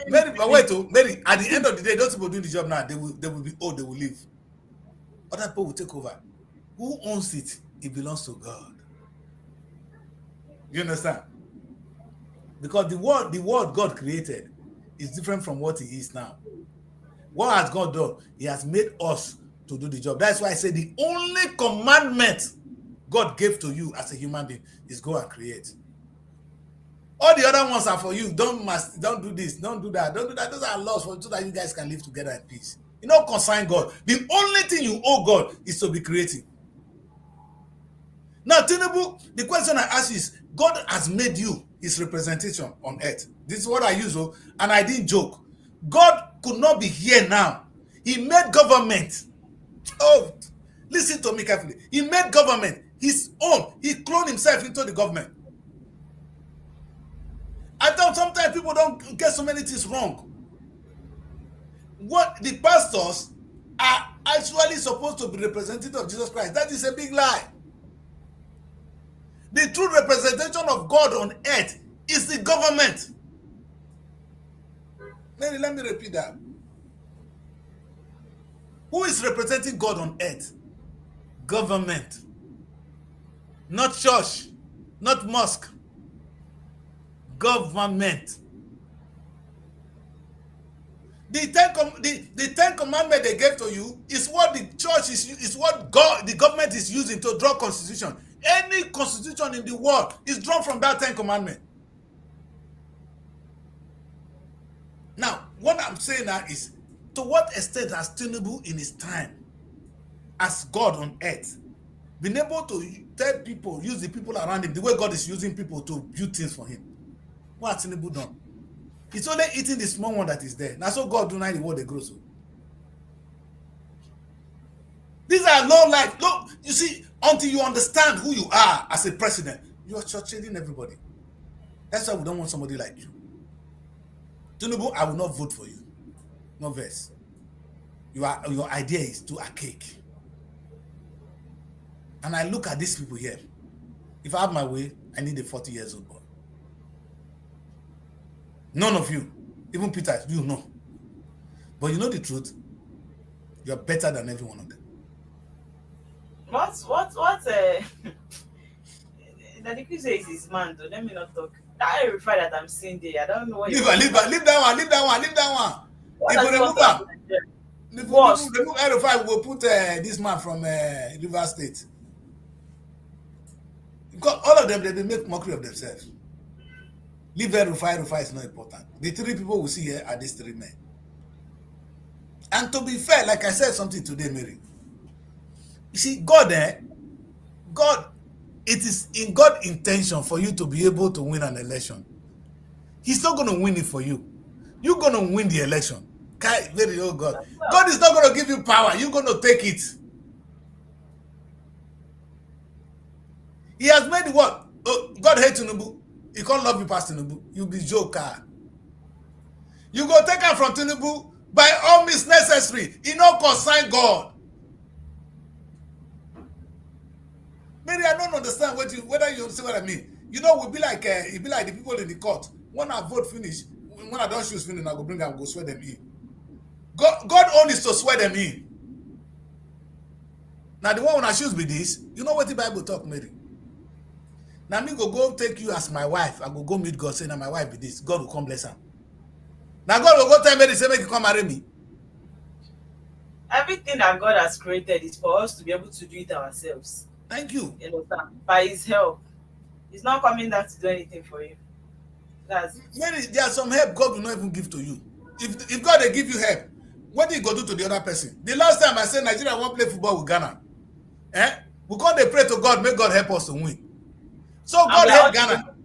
Mary, but wait, Mary, at the end of the day, those people doing the job now, they will be old, they will leave. Other people will take over. Who owns it? It belongs to God. You understand? Because the world God created is different from what He is now. What has God done? He has made us to do the job. That's why I say the only commandment God gave to you as a human being is go and create. All the other ones are for you. Don't do this, don't do that, don't do that. Those are laws so that you guys can live together in peace. You don't consign God. The only thing you owe God is to be creative. Now, Tinubu, the question I ask is, God has made you His representation on earth. This is what I use, and I didn't joke. God could not be here now. He made government. Oh, listen to me carefully. He made government His own. He cloned Himself into the government. I thought sometimes people don't get so many things wrong. What the pastors are actually supposed to be representative of Jesus Christ. That is a big lie. The true representation of God on earth is the government. Mary, let me repeat that. Who is representing God on earth? Government. Not church, not mosque. Government. The Ten Commandments they gave to you is what the church is what God, the government is using to draw constitution. Any constitution in the world is drawn from that 10 Commandments. Now, what I'm saying now is, to what extent has Tinubu in his time as God on earth been able to tell people, use the people around him the way God is using people to build things for him? What has Tinubu done? It's only eating the small one that is there. Now, so God do not the world they grow so. These are low life. Look, you see, until you understand who you are as a president, you are shortchanging everybody. That's why we don't want somebody like you. Tinubu, I will not vote for you. No verse. Your idea is too archaic. And I look at these people here. If I have my way, I need a 40 years old boy. None of you, even Peter, you know. But you know the truth, you're better than every one of them. What Daddy says is man though. Let me not talk. That refer that I'm seeing there. I don't know what leave that one. If we remove R5, we'll put this man from River State. Because all of them, they make mockery of themselves. Leave R5 is not important. The three people we see here are these three men. And to be fair, like I said something today, Mary. You see, God, it is in God's intention for you to be able to win an election. He's not going to win it for you. You're going to win the election. Very old God. God is not going to give you power. You're going to take it. He has made what? Oh, God hates Tinubu. He can't love you past Tinubu. You be joker. You go take her from Tinubu by all means necessary. He not consign God. Maybe I don't understand whether you see what I mean. You know, we be like it be like the people in the court. When I vote finish, when I don't choose finish, I go bring them, go swear them in. God only is to swear them in. Now the one when I choose with this, you know what the Bible talk, Mary? Now me go take you as my wife. I go meet God, say, now my wife be this. God will come bless her. Now God will go tell Mary, say, make you come marry me. Everything that God has created is for us to be able to do it ourselves. Thank you. You know, by His help. He's not coming down to do anything for you. That's Mary, there's some help God will not even give to you. If God they give you help, what did you go do to the other person? The last time I said Nigeria won't play football with Ghana. We can't they pray to God, make God help us to win. So God help Ghana.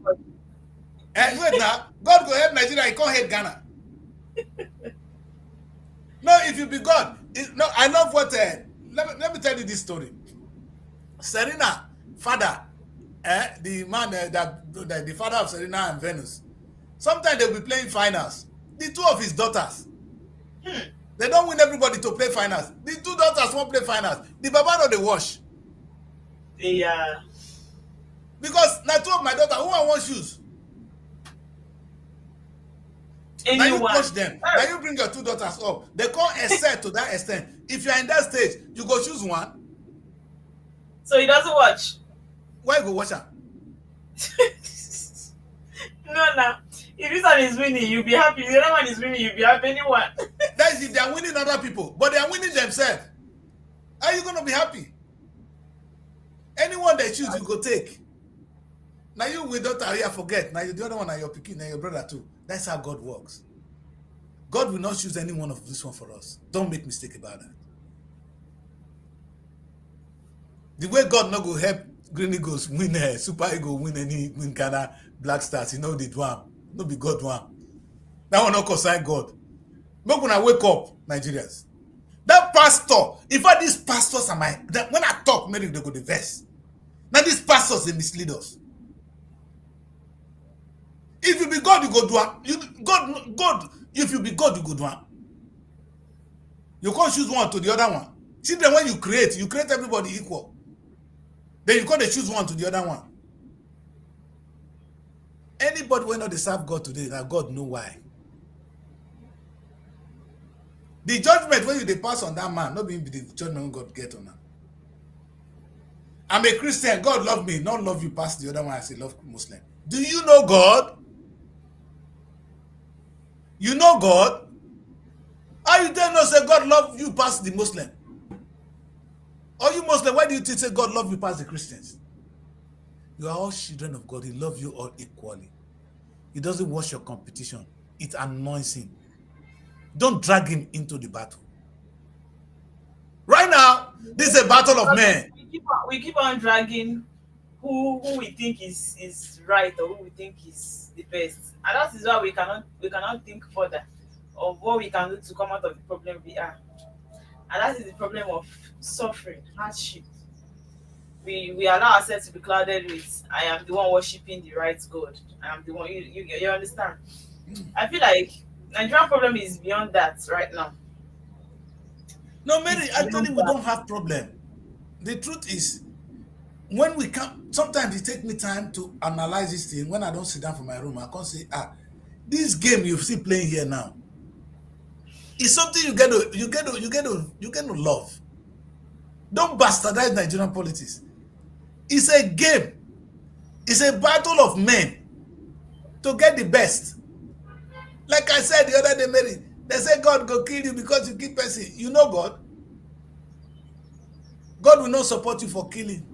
Wait now, God will help Nigeria, He can't help Ghana. No, if you be God, no, I love what. Let me tell you this story. Serena, father, the man the father of Serena and Venus. Sometimes they'll be playing finals. The two of his daughters, they don't win everybody to play finals. The two daughters won't play finals. The baba know they wash. Yeah. Because now two of my daughter, who I want shoes. Now you push them. Now you bring your two daughters up. They can't excel to that extent. If you're in that stage, you go choose one. So he doesn't watch. Why you go watch her? No. If this one is winning, you'll be happy. If the other one is winning, you'll be happy. Anyone. That's if they are winning other people, but they are winning themselves. How are you going to be happy? Anyone they choose, you go take. Now you with daughter here forget. Now the other one are your pikin and your brother too. That's how God works. God will not choose any one of this one for us. Don't make mistake about that. The way God not go help Green Eagles win Super Eagles win Ghana Black Stars, you know the one. No be God one. That one not concern God. Not gonna wake up, Nigerians. That pastor, in fact, these pastors are when I talk, maybe they go the verse. Now these pastors, they mislead us. If you be God, you go do it. God, if you be God, you go do it. You can't choose one to the other one. See, then when you create everybody equal. Then you can't choose one to the other one. Anybody when not they serve God today, that God know why. The judgment when you they pass on that man, not being the judgment God get on him. I'm a Christian, God love me, not love you past the other one I say love Muslim. Do you know God? You know God? How you tell us say God love you past the Muslim? Or you Muslim, why do you think say God love you past the Christians? You are all children of God. He loves you all equally. He doesn't watch your competition. It annoys him. Don't drag him into the battle. Right now, this is a battle of men. We keep on dragging who we think is right or who we think is the best. And that is why we cannot think further of what we can do to come out of the problem we are. And that is the problem of suffering, hardship. We allow ourselves to be clouded with I am the one worshiping the right God. I am the one you understand. I feel like Nigerian problem is beyond that right now. No, Mary, actually we don't have problem. The truth is, when we come, sometimes it takes me time to analyze this thing. When I don't sit down for my room, I can't say, this game you see playing here now is something you get to love. Don't bastardize Nigerian politics. It's a game. It's a battle of men to get the best. Like I said the other day, Mary, they say God go kill you because you kill person. You know God. God will not support you for killing.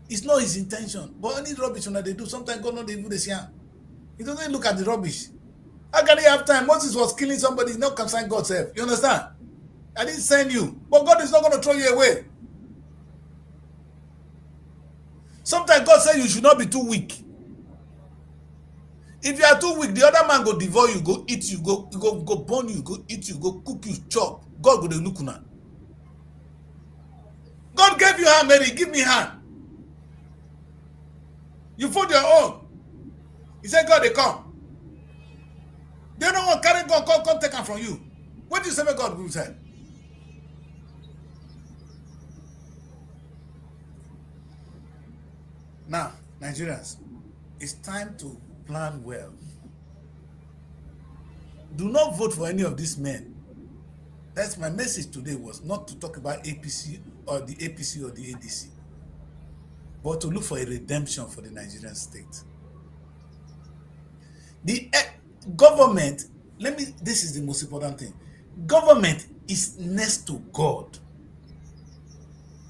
It's not his intention. But any rubbish when they do, sometimes God not even the same. He doesn't look at the rubbish. How can he have time? Moses was killing somebody, he not concern God self. You understand? I didn't send you. But God is not going to throw you away. Sometimes God says you should not be too weak. If you are too weak, the other man go devour you, go eat you, go burn you, go eat you, go cook you, chop. God go dey look now. God gave you hand, Mary, give me hand. You fold your own. He said, God, they come. They don't want to carry God, come take them from you. What do you say about God will say? Now, Nigerians, it's time to plan well. Do not vote for any of these men. That's my message today, was not to talk about APC or the APC or the ADC, but to look for a redemption for the Nigerian state. The government, this is the most important thing. Government is next to God.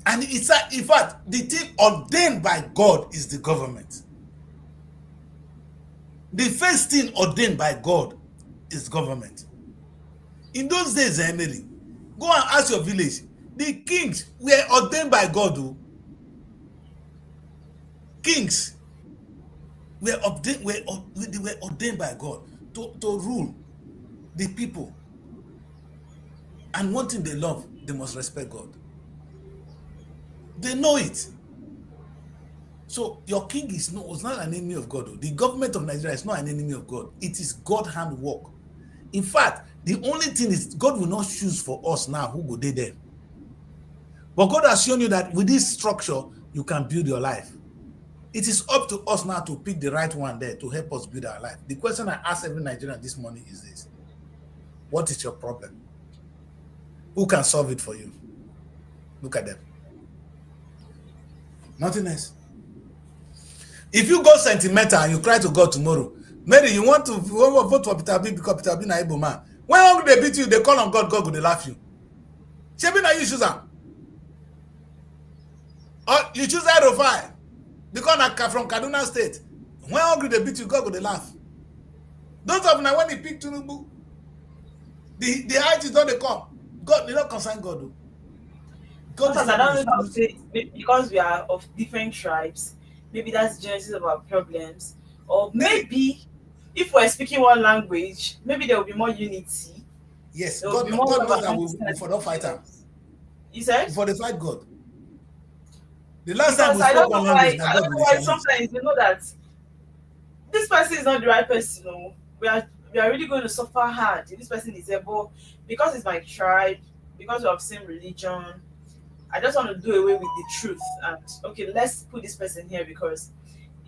And it's in fact, the thing ordained by God is the government. The first thing ordained by God is government. In those days, Emily, go and ask your village. The kings were ordained by God. Oh. Kings were ordained by God to rule the people. And one thing they love, they must respect God. They know it. So your king was not an enemy of God. The government of Nigeria is not an enemy of God. It is God's handwork. In fact, the only thing is God will not choose for us now who go there. But God has shown you that with this structure, you can build your life. It is up to us now to pick the right one there to help us build our life. The question I ask every Nigerian this morning is this: what is your problem? Who can solve it for you? Look at them. Nothing else. If you go sentimental and you cry to God tomorrow, maybe you want to vote for Peter Obi because Peter Obi na Igbo man. When they beat you, they call on God, God will laugh you. Shebi na you choose am. Or you choose El-Rufai because na from Kaduna State. When hungry they beat you, God will laugh. Those of now when they pick Tinubu, the height is not they come. God, they don't concern God. Though. God I don't know if I would say because we are of different tribes. Maybe that's the genesis of our problems. Or maybe if we're speaking one language, maybe there will be more unity. Yes, God knows that we for not fight him. You said? For the fight God. The last because time we spoke one language, I don't know why sometimes you know that this person is not the right person. No. We are really going to suffer hard if this person is able, because it's my tribe, because we have same religion. I just want to do away with the truth and okay, let's put this person here because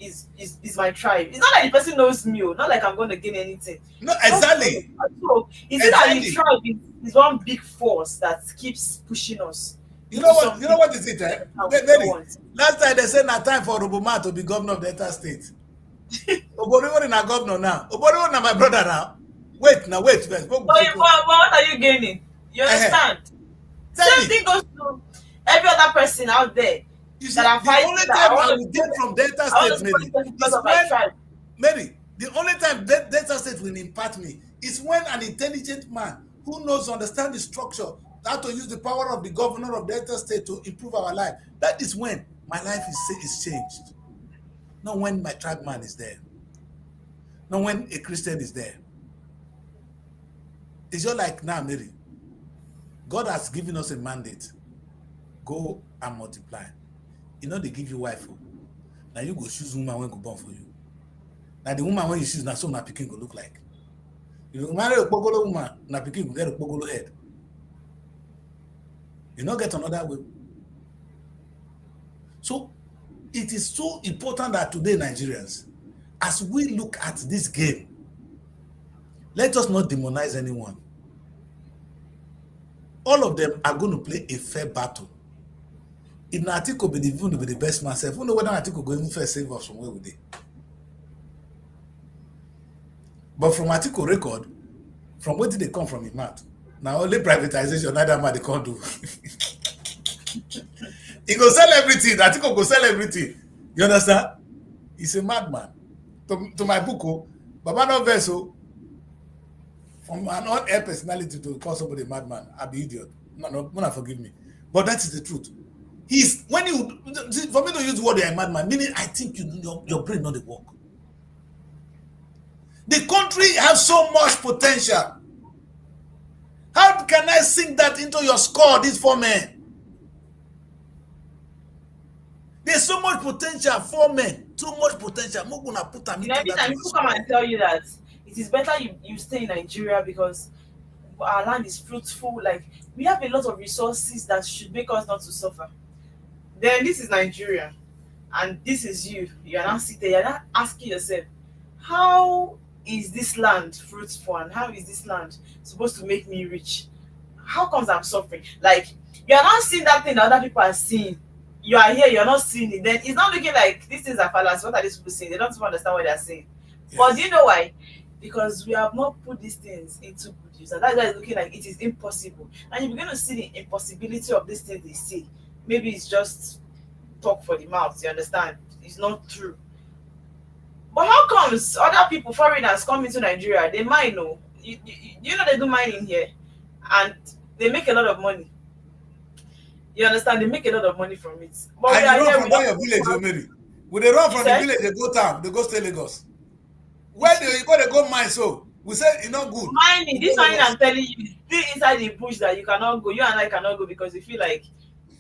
is my tribe. It's not like the person knows me, not like I'm going to gain anything. No, exactly. So is it that the tribe is one big force that keeps pushing us? You know what? You know what is it? Last time they said now time for Rubuma to be governor of Delta State. Oboriwo is a governor now. Oboriwo is my brother now. Wait first. But what are you gaining? You understand? Same thing goes to every other person out there. You see, the only time I will get from Delta State, Mary, the only time Delta State will impart me is when an intelligent man who knows, understand the structure, how to use the power of the governor of Delta State to improve our life. That is when my life is changed. Not when my tribe man is there. Not when a Christian is there. It's just like now, Mary. God has given us a mandate. Go and multiply. You know they give you wife. Now you go choose woman when go born for you. Now the woman when you choose, now so na pikin go look like. If you marry a pogolo woman, na pikin go get a pogolo head. You not get another way. So it is so important that today, Nigerians, as we look at this game, let us not demonize anyone. All of them are going to play a fair battle. If Atiku be the best man, self, who know whether Atiku go even first save us from where we did. But from Atiku record, from where did they come from in mouth? Now only privatization, neither man they can't do. He go sell everything. Atiku go sell everything. You understand? He's a madman. To my book, Baba no vessel. From an on-air personality to call somebody a madman, I'll be idiot. No, forgive me. But that is the truth. For me to use the word you're a madman, meaning I think your brain not the work. The country has so much potential. How can I sink that into your score, these 4 men? There's so much potential, 4 men, too much potential. Every time people come and tell you that it is better you stay in Nigeria because our land is fruitful, like we have a lot of resources that should make us not to suffer. Then this is Nigeria. and this is you. You are now sitting, you're not asking yourself, how is this land fruitful and how is this land supposed to make me rich? How comes I'm suffering? Like, you are not seeing that thing that other people are seeing. You are here, you're not seeing it. Then it's not looking like these things are fallacy. What are these people saying? They don't even understand what they're saying. But do you know why? Because we have not put these things into good use. And that's why it's looking like it is impossible. And you begin to see the impossibility of these things they say. Maybe it's just talk for the mouth, you understand? It's not true. But how comes other people, foreigners, come into Nigeria? They mine, no. You know they do mining here, and they make a lot of money. You understand? They make a lot of money from it. But we And are you run here, from we that don't. your village, Omeri. When they run You from the said? village, they go town, they go stay Lagos. Where they go mine, so we say it's not good. Mining, this Go mining Lagos. I'm telling you, is still inside the bush that you cannot go. You and I cannot go because you feel like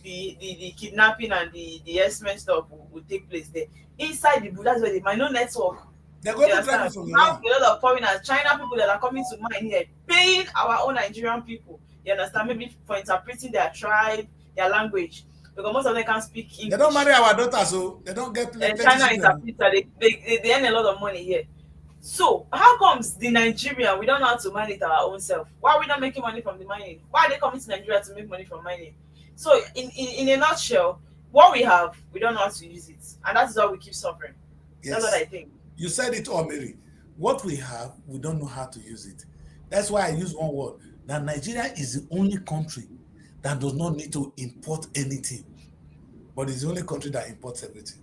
the kidnapping and the herdsmen stuff will take place there. Inside the bush, that's where they mine, no network. They go You to understand? traffic from We your have land. a lot of foreigners, China people that are coming to mine here, paying our own Nigerian people. You understand? Maybe for interpreting their tribe, their language. Because most of them can't speak English. They don't marry our daughters, so they don't get plenty China children. interpreter, they earn a lot of money here. So how comes the Nigerian we don't know how to manage our own self? Why are we not making money from the mining? Why are they coming to Nigeria to make money from mining? So in a nutshell, what we have, we don't know how to use it. And that is why we keep suffering. That's what I think. You said it all, Mary. What we have, we don't know how to use it. That's why I use one word. That Nigeria is the only country that does not need to import anything, but it's the only country that imports everything.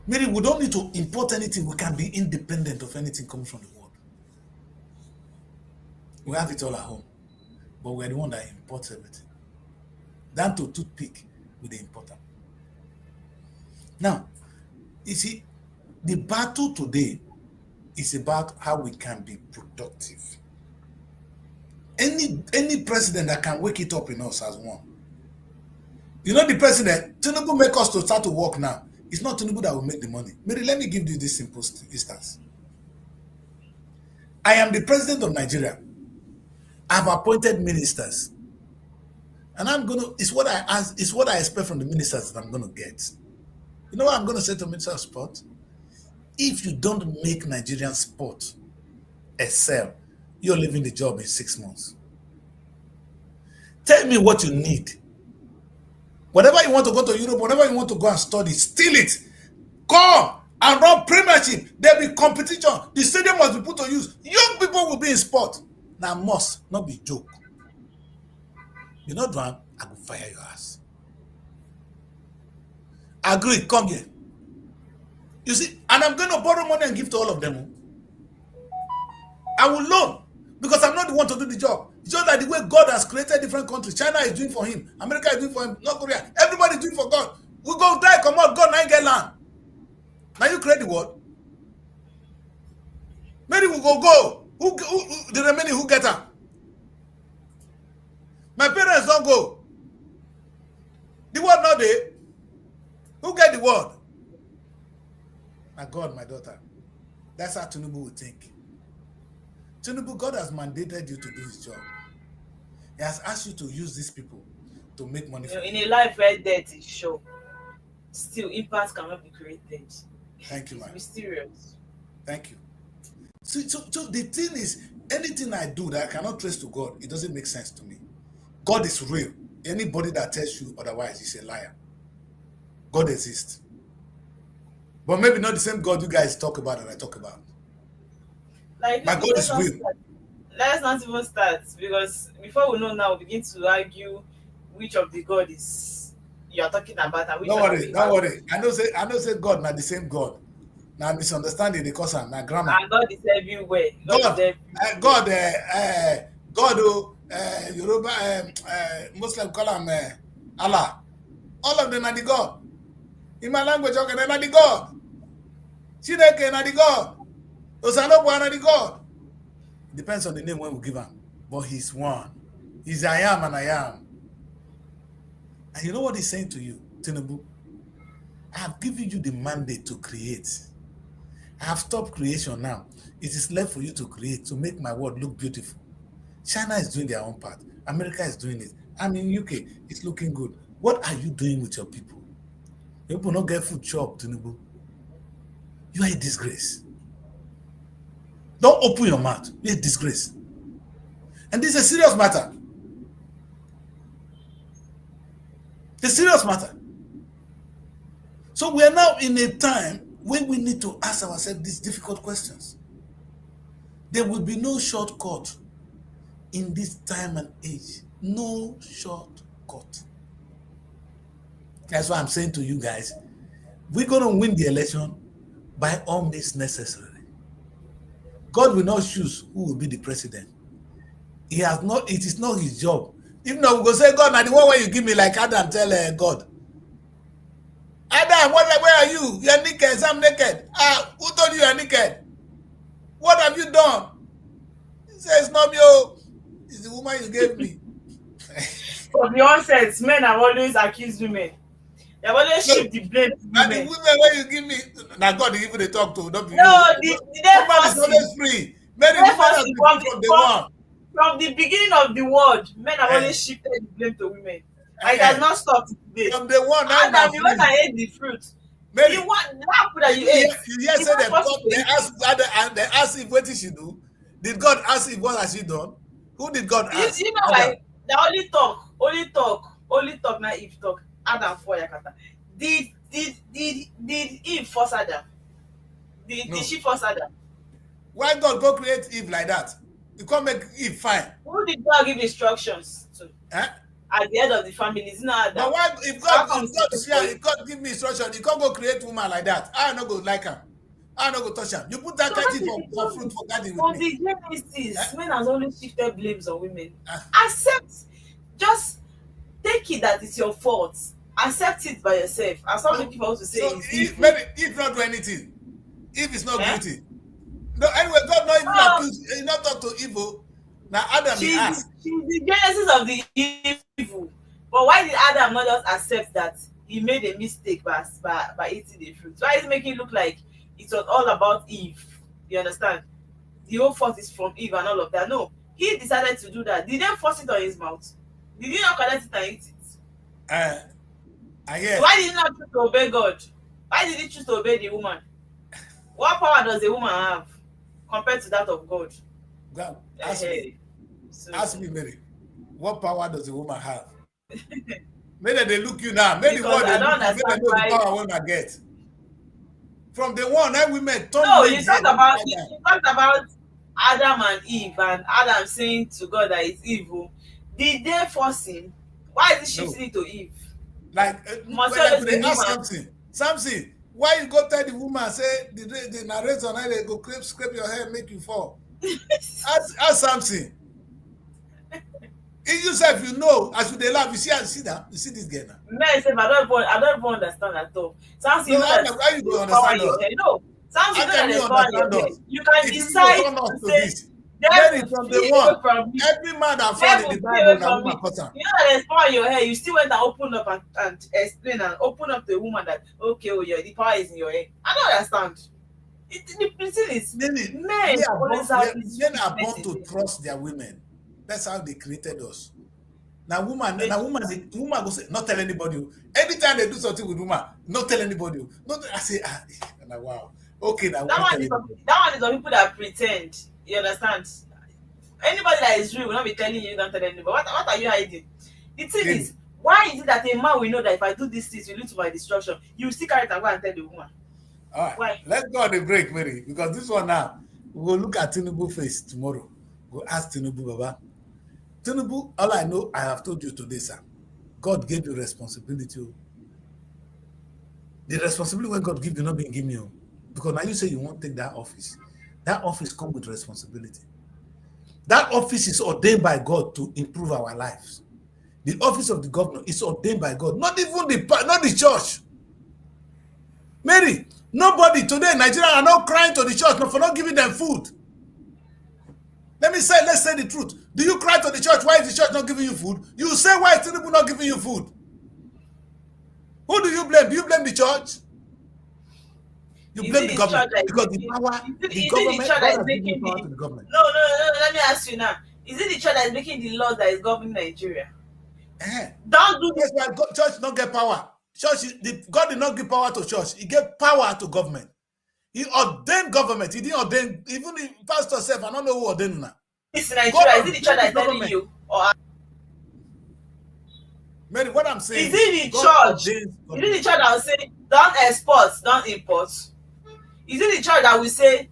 Mary, we don't need to import anything. We can be independent of anything coming from the world. We have it all at home, but we're the one that imports everything. Down to toothpick with the importer. Now, you see, the battle today is about how we can be productive. Any president that can wake it up in us has won. You know, the president, Tinubu make us to start to work now. It's not Tinubu that will make the money. Mary, let me give you this simple instance. I am the president of Nigeria. I've appointed ministers. And it's what I expect from the ministers that I'm gonna get. You know what I'm gonna say to Minister of Sport? If you don't make Nigerian sport excel, you're leaving the job in 6 months. Tell me what you need. Whatever you want to go to Europe, whatever you want to go and study, steal it. Come and run premiership. There'll be competition. The stadium must be put to use. Young people will be in sport. Now must not be joke. You know, Dwan, I will fire your ass. Agree, come here. You see, and I'm going to borrow money and give to all of them. I will loan because I'm not the one to do the job. It's just that the way God has created different countries. China is doing for him. America is doing for him. North Korea. Everybody is doing for God. We go die, come out, God, now get land. Now you create the world. Maybe we go. Who the remaining who get her? My parents don't go. The world not there. Who get the world? My God, my daughter. That's how Tinubu will think. Tinubu, God has mandated you to do his job. He has asked you to use these people to make money. In a life where death is sure, still impact cannot be created. Thank you, man. Mysterious. Thank you. So the thing is, anything I do that I cannot trace to God, it doesn't make sense to me. God is real. Anybody that tells you otherwise is a liar. God exists. But maybe not the same God you guys talk about that I talk about. Like, My God is real. Let's not even start, because before we know now, we begin to argue which of the God is you are talking about and which Don't one worry, don't worry. I know say God, not the same God. Now misunderstanding the cause and now grammar. And God is everywhere. God, is Yoruba, Muslim call him Allah. All of them are the God. In my language, okay, they're not the God. Chineke not the God. Osanobu are not the God. Depends on the name when we give him. But he's one. He's I am and I am. And you know what he's saying to you, Tinubu? I have given you the mandate to create. I have stopped creation now. It is left for you to create, to make my world look beautiful. China is doing their own part. America is doing it. I'm in UK. It's looking good. What are you doing with your people? People not get food chop, Tinubu. You are a disgrace. Don't open your mouth. You're a disgrace. And this is a serious matter. It's a serious matter. So we are now in a time when we need to ask ourselves these difficult questions. There will be no shortcut in this time and age. No shortcut. That's why I'm saying to you guys, we're going to win the election by all means necessary. God will not choose who will be the president. He has not, it is not his job. If not, we go say, God, now the one where you give me like Adam, tell God. Adam, where are you? You're naked, I'm naked. Who told you you're naked? What have you done? He says, not you. It's the woman you gave me. From the onset, men have always accused women. They have always shift the blame to And the women. women where you give me, now God, the people they talk to, don't be No, you. the Woman is always free. Many women have been free from the one. From the beginning of the world, men have always shifted the blame to women. And it has not stopped today. From the one, now Adam, you went and ate the fruit. Mary, You want that food that you ate. you hear say they ask Eve what did she do? Did God ask Eve what has she done? Who did God ask? You know, like they only talk. Now Eve talk. Adam for Yakata. Did Eve force Adam? Did she force Adam? Why God go create Eve like that? You can't make Eve fine. Who did God give instructions to? At the head of the family, is not Adam. But why if God give me instruction, you can't go create woman like that. I not go like her. I not go touch her. You put that kind for fruit for garden with me. From the Genesis, men has only shifted blames on women. Accept, just take it that it's your fault. Accept it by yourself. As some people also say, so if not do anything, if it's not guilty. No, anyway, God not even accuse, he not talk to evil. Now Adam she's asked. the genesis of the evil. But why did Adam not just accept that he made a mistake by eating the fruit? Why is it making it look like it was all about Eve? You understand? The whole fault is from Eve and all of that. No, he decided to do that. Did they force it on his mouth? Did he not collect it and eat it? Why did he not choose to obey God? Why did he choose to obey the woman? What power does the woman have compared to that of God? God, ask me, Mary. What power does a woman have? Maybe they look you now. Maybe what they look, maybe they know the power women get. From the one that women talk. No, you talked about Adam and Eve, and Adam saying to God that it's evil. Did they force him? Why is he shifting it to Eve? Like they ask something. Why you go tell the woman say the narrator now they go scrape your hair, make you fall? ask something. If yourself, you know, as you laugh, you see that, you see this girl now. Men say, I don't even understand at all. Something no, how you go understand us? No, something that is power your head. You can decide to say. Mary from the one, every man that fall in the Bible na woman cut am. You know that there's power in your hair. You still went and open up and explain and open up to a woman that the power is in your head. I don't understand. The thing is, men are born to trust their women. That's how they created us. Now, woman go say, not tell anybody. Anytime they do something with woman, not tell anybody. I say, wow. Okay, now that one is on people that pretend. You understand? Anybody that is real will not be telling you, don't tell anybody. What are you hiding? The thing is, why is it that a man will know that if I do this, it will lead to my destruction? You will still carry it and go and tell the woman. All right. Why? Let's go on the break, Mary, because this one now, we will look at Tinubu face tomorrow. Go ask Tinubu, Baba. Tinubu, all I know, I have told you today, sir. God gave you responsibility. The responsibility when God give you, not being given you. Because now you say you won't take that office. That office comes with responsibility. That office is ordained by God to improve our lives. The office of the governor is ordained by God, not even the church. Mary, nobody today in Nigeria are not crying to the church for not giving them food. Let's say the truth. Do you cry to the church? Why is the church not giving you food? You say, why is Tinubu not giving you food? Who do you blame? Do you blame the church? You blame the government because the power, the government. No. Let me ask you now. Is it the church that is making the laws that is governing Nigeria? Don't do this. Why church not get power. God did not give power to church. He gave power to government. He ordained government. He didn't ordain, even the pastor self, I don't know who ordained now. This in Nigeria, is it the church that's telling you? Or Mary, what I'm saying is it the church? Is it the church that will say, don't export, don't import? Is it the church that will say,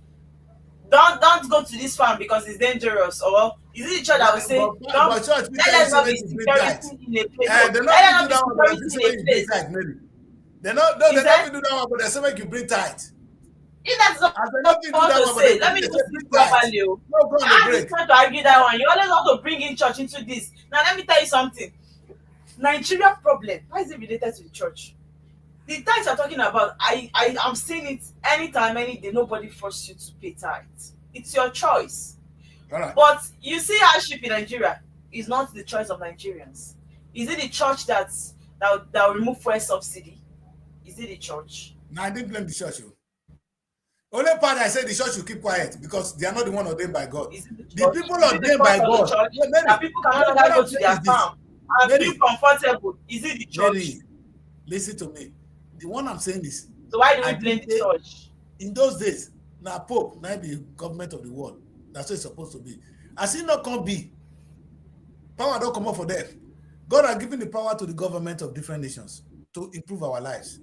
don't go to this farm because it's dangerous? Or is it the church that will say, let us not be security in a place? They're not going to do that one, They're not do that one, but they're saying you bring tithe. If that's not what to say, let me just speak properly. I'm just trying to argue that one. You always want to bring in church into this. Now, let me tell you something. Nigeria problem, why is it related to the church? The tithes you're talking about, I'm saying it anytime, any day. Nobody forced you to pay tithes. It's your choice. Right. But you see hardship in Nigeria is not the choice of Nigerians. Is it the church that will remove fuel subsidy? Is it the church? No, I didn't blame the church. Only part I said the church should keep quiet because they are not the one ordained by God. The people ordained by God. That people cannot go to their farm and feel comfortable. Is it the church? Mary, listen to me. The one I'm saying is. So why do we blame the church? In those days, now Pope, now the government of the world. That's what it's supposed to be. As it not can be, power don't come up for them. God has given the power to the government of different nations to improve our lives.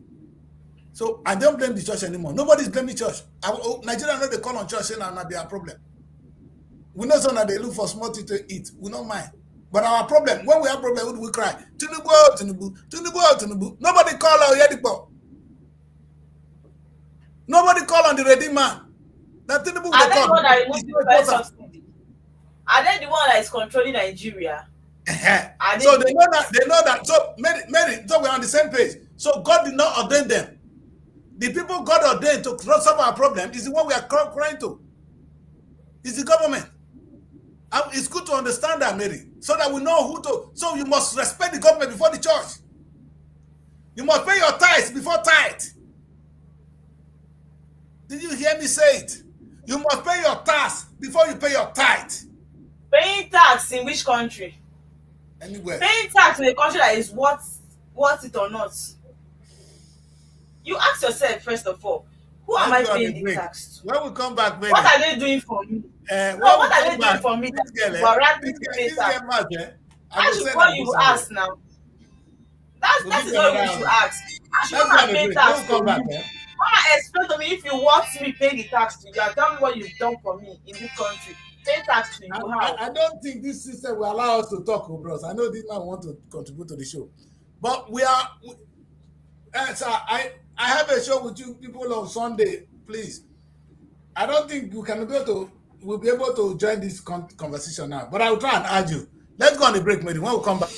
So I don't blame the church anymore. Nobody's blaming church. Nigeria know they call on church saying that be a problem. We know some that they look for small things to eat. We don't mind. But our problem, when we have problem, we cry. Tinubu, Tinubu, Tinubu, Tinubu. Nobody call out Yedipo. Nobody call on the ready man. That Tinubu are they the one that removes the subsidy? Are they the one that is controlling Nigeria? So they know that. So Mary, so we're on the same page. So God did not ordain them. The people God ordained to solve our problem is the one we are crying to. It's the government. And it's good to understand that, Mary, so that we know who to. So you must respect the government before the church. You must pay your tithes before tithe. Did you hear me say it? You must pay your tax before you pay your tithe. Paying tax in which country? Anywhere. Paying tax in a country that is worth it or not. You ask yourself, first of all, who am I paying the tax to? When we come back, baby, what are they doing for me? What are they doing for me? That is what you ask now. That is what you should ask. I should not pay tax to you. Mama, explain to me if you want me pay the tax to you. Tell me what you've done for me in this country. Pay tax to you. How? I don't think this system will allow us to talk, bros. I know this man want to contribute to the show, but sir, I have a show with you people on Sunday. Please, I don't think we'll be able to join this conversation now. But I will try and argue. Let's go on the break, maybe when we come back.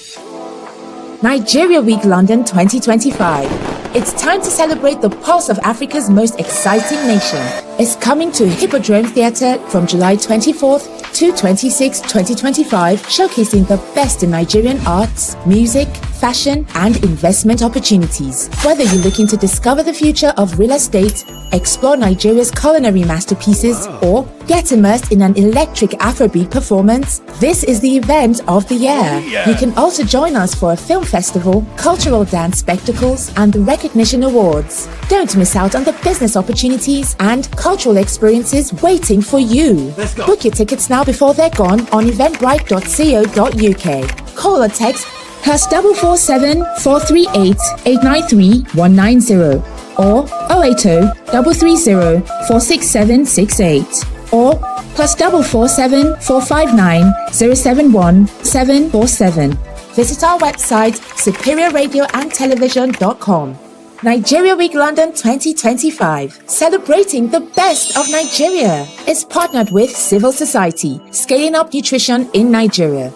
Nigeria Week London 2025. It's time to celebrate the pulse of Africa's most exciting nation. It's coming to Hippodrome Theatre from July 24th to 26, 2025, showcasing the best in Nigerian arts, music, fashion, and investment opportunities. Whether you're looking to discover the future of real estate, explore Nigeria's culinary masterpieces, or get immersed in an electric Afrobeat performance, this is the event of the year. You can also join us for a film festival, cultural dance spectacles, and the recognition awards. Don't miss out on the business opportunities and cultural experiences waiting for you. Book your tickets now before they're gone on eventbrite.co.uk. Call or text +447 438 893 190 or 080 330 46768 or +447 459 071 747. Visit our website superiorradioandtelevision.com. Nigeria Week London 2025, celebrating the best of Nigeria, is partnered with Civil Society, scaling up nutrition in Nigeria.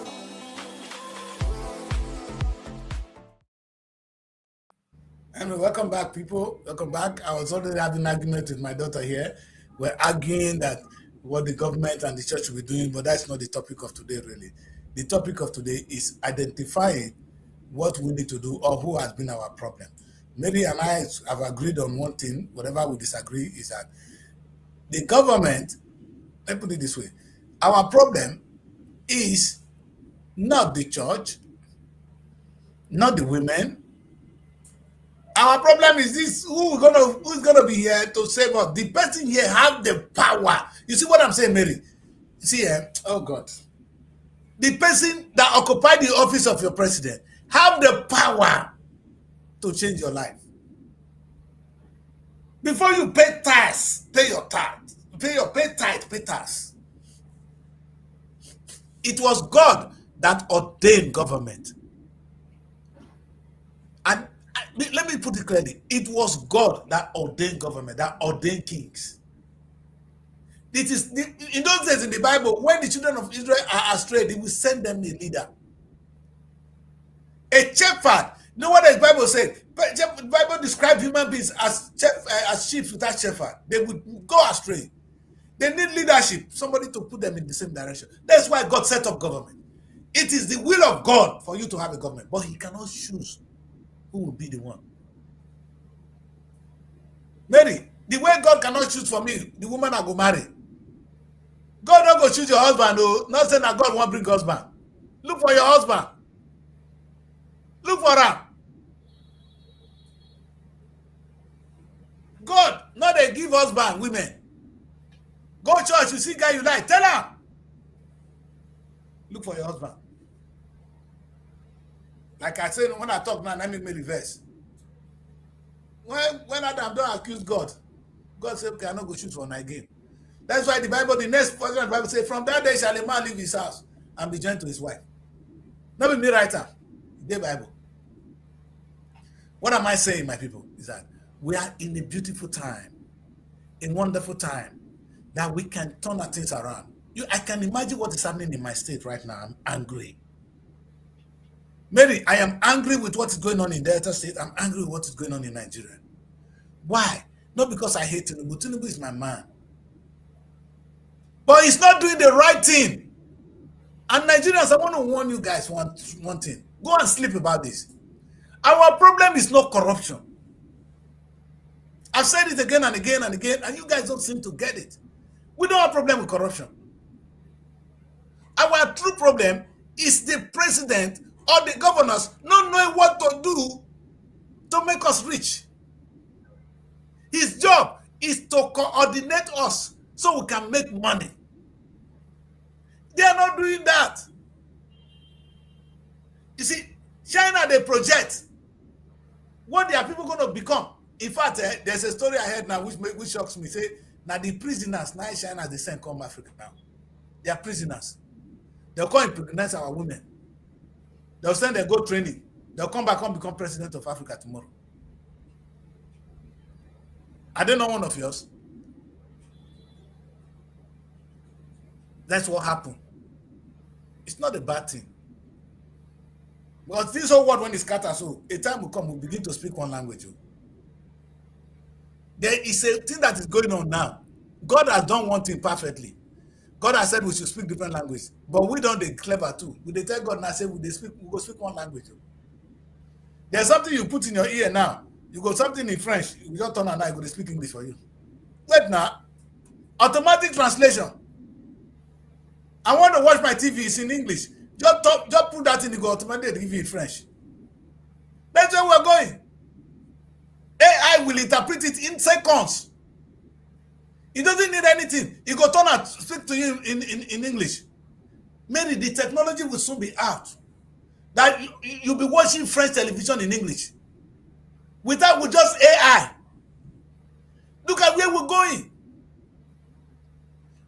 And welcome back, people. Welcome back. I was already having an argument with my daughter here. We're arguing that what the government and the church will be doing, but that's not the topic of today, really. The topic of today is identifying what we need to do or who has been our problem. Mary and I have agreed on one thing, whatever we disagree, is that the government, let me put it this way, our problem is not the church, not the women, Our problem is this: who's gonna be here to save us? The person here have the power. You see what I'm saying, Mary? See, oh God, the person that occupy the office of your president have the power to change your life. Before you pay tax, pay your tax, pay tithe, pay tax. It was God that ordained government. And let me put it clearly. It was God that ordained government, that ordained kings. It is in those days in the Bible, when the children of Israel are astray, they will send them a leader. A shepherd. You know what the Bible said? The Bible describes human beings as sheep without shepherd. They would go astray. They need leadership, somebody to put them in the same direction. That's why God set up government. It is the will of God for you to have a government, but He cannot choose who will be the one. Mary, the way God cannot choose for me, the woman I go marry. God don't go choose your husband, no. Not saying that God won't bring husband. Look for your husband. Look for her. God, not they give husband women. Go church, you see guy you like, tell her. Look for your husband. Like I said, when I talk now, let me reverse. When Adam don't accuse God, God said, okay, I'm not going to shoot for him again. That's why the Bible, the next portion of the Bible says, from that day shall a man leave his house and be joined to his wife. Not be me writer, the Bible. What am I saying, my people, is that we are in a beautiful time, a wonderful time, that we can turn our things around. I can imagine what is happening in my state right now. I'm angry. Mary, I am angry with what is going on in Delta State. I'm angry with what is going on in Nigeria. Why? Not because I hate Tinubu. Tinubu is my man. But he's not doing the right thing. And Nigerians, I want to warn you guys one thing. Go and sleep about this. Our problem is not corruption. I've said it again and again and again, and you guys don't seem to get it. We don't have a problem with corruption. Our true problem is the president or the governors not knowing what to do to make us rich. His job is to coordinate us so we can make money. They are not doing that. You see, China, they project what their people going to become. In fact, there's a story I heard now which shocks me. Say, now the prisoners, now China, they send come Africa now. They are prisoners. They'll come and impregnate our women. They'll send them go training. They'll come back and become president of Africa tomorrow. Are they not one of yours? That's what happened. It's not a bad thing. Because this whole world, when it's scattered, so a time will come, we'll begin to speak one language. There is a thing that is going on now. God has done one thing perfectly. God has said we should speak different languages, but we don't. They clever too. We they tell God now say we go speak one language. There's something you put in your ear now. You go something in French. You just turn and I go to speak English for you. Wait now, automatic translation. I want to watch my TV. It's in English. Just put that in. You go automatically give you in French. That's where we're going. AI will interpret it in seconds. It doesn't need anything. It go turn and speak to you in English. Maybe the technology will soon be out. That you'll be watching French television in English. With just AI. Look at where we're going.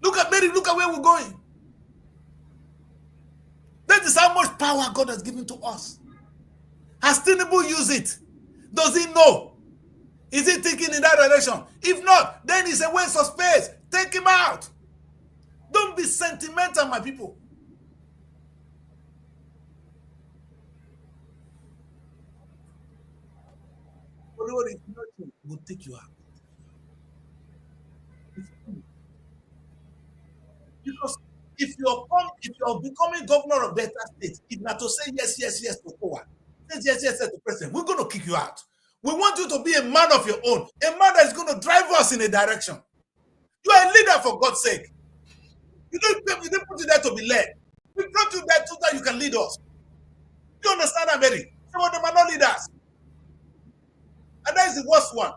Look at where we're going. That is how much power God has given to us. Has Tinubu used it? Does he know? Is he thinking in that direction? If not, then it's a waste of space. Take him out. Don't be sentimental, my people. Whatever is nothing will take you out. Because if you're becoming governor of Delta State, it's not to say yes to power. Say yes to president. We're going to kick you out. We want you to be a man of your own, a man that is going to drive us in a direction. You are a leader, for God's sake. We didn't put you there to be led. We brought you there so that you can lead us. You understand that, Mary? Some of them are not leaders. And that is the worst one.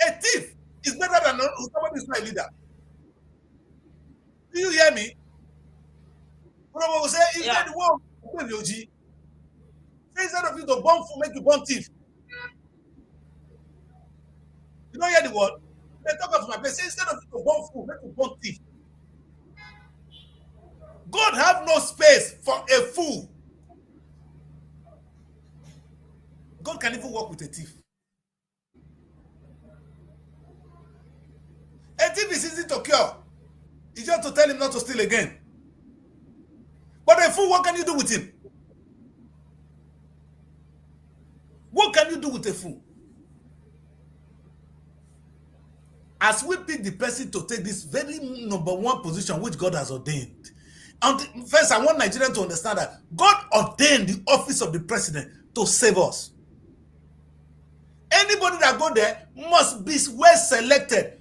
A thief is better than somebody who's not a leader. Do you hear me? But I will say, instead the one instead of you to bomb fool, make you bomb thief. You don't hear the word? They talk of my place. Instead of you to bomb fool, make you bomb thief. God have no space for a fool. God can even work with a thief. A thief is easy to cure. It's just to tell him not to steal again. But a fool, what can you do with him? What can you do with a fool? As we pick the person to take this very number one position which God has ordained. And first, I want Nigerians to understand that God ordained the office of the president to save us. Anybody that go there must be well selected.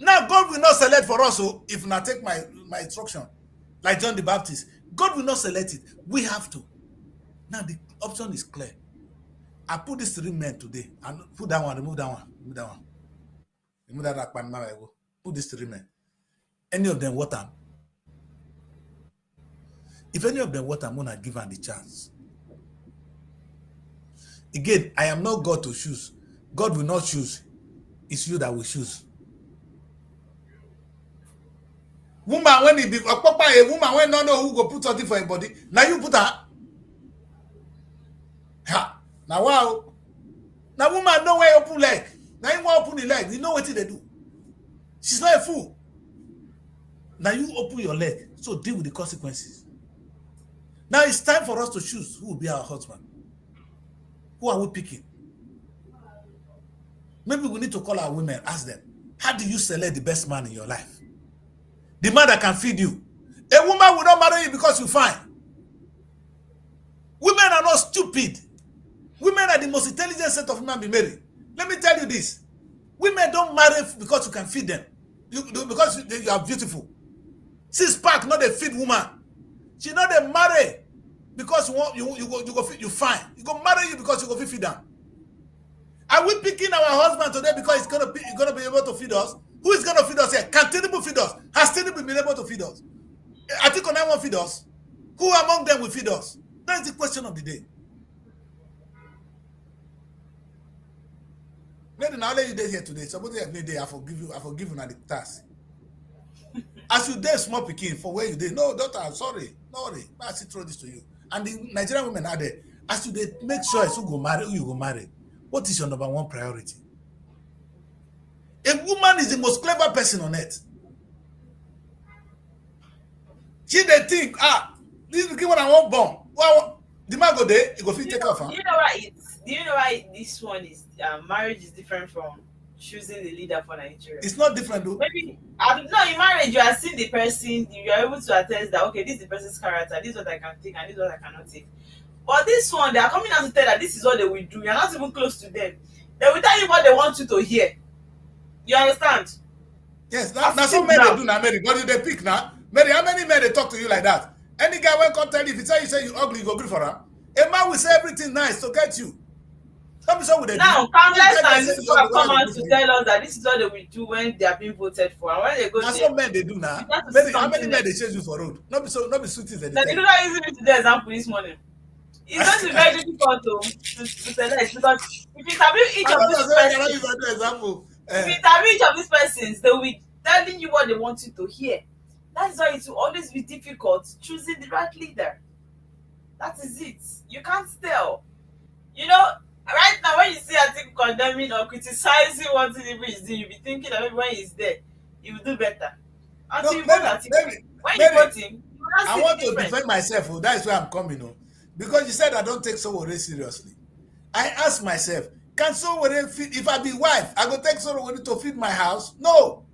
Now, God will not select for us, so if I take my instruction, like John the Baptist, God will not select it. We have to. Now, the option is clear. I put these 3 men today, and put that one, remove that one, remove that one. Remove that, put these 3 men. Any of them, what am? If any of them, what I'm going to give them the chance. Again, I am not God to choose. God will not choose. It's you that will choose. Woman, when he be a woman, when no know who go put something for a body, now you put her. Ha! Now wow. Now woman know where open leg. Now you want open the leg. You know what they do. She's not a fool. Now you open your leg. So deal with the consequences. Now it's time for us to choose who will be our husband. Who are we picking? Maybe we need to call our women, ask them, how do you select the best man in your life? The man that can feed you. A woman will not marry you because you're fine. Women are not stupid. Women are the most intelligent set of women be married. Let me tell you this. Women don't marry because you can feed them. Because you are beautiful. Six pack, not a feed woman. She not a marry because you fine. You go marry you because you go feed them. Are we picking our husband today because he's gonna be able to feed us? Who is gonna feed us here? Can Tinubu feed us? Has Tinubu been able to feed us? I think on that one feed us. Who among them will feed us? That is the question of the day. Maybe now let you day here today. Somebody have made day. I forgive you on the task. As you dare small picking for where you did. No, daughter, I'm sorry. No worry. I still throw this to you. And the Nigerian women are there. As you did, make sure who you go marry. What is your number one priority? A woman is the most clever person on earth. She they think, this is what I want bomb. Well, the man go there, he go fit take off. Do you know why this one is marriage is different from choosing the leader for Nigeria? It's not different though. Maybe no, in marriage you are seeing the person, you are able to attest that okay, this is the person's character, this is what I can take and this is what I cannot take. But this one, they are coming out to tell that this is what they will do. You're not even close to them. They will tell you what they want you to hear. You understand? Yes, that's what men they do now, Mary. What do they pick now? Mary, how many men they talk to you like that? Any guy will come tell you, if he tell you say you ugly, you go agree for him. A man will say everything nice to get you. Tell me something now, countless times people have come out to tell us that this is what they will do when they are being voted for. And when they go that's what men they do now. Mary, how many men they chase you for road? Not be sweet things that they do not use me to the example this morning. It's going to be very difficult to select because if you interview each of these persons, if you interview each of these persons, they will be telling you what they want you to hear. That is why it will always be difficult choosing the right leader. That is it. You can't tell. You know, right now when you see a thing condemning or criticizing what Tinubu is doing, you'll be thinking that maybe when he's there, he will do better. Until you vote at him. When you vote him, I want to defend myself. Oh, that is where I'm coming on. Because you said I don't take Sowore seriously. I ask myself, can Sowore feed? If I be wife, I go take Sowore to feed my house? No.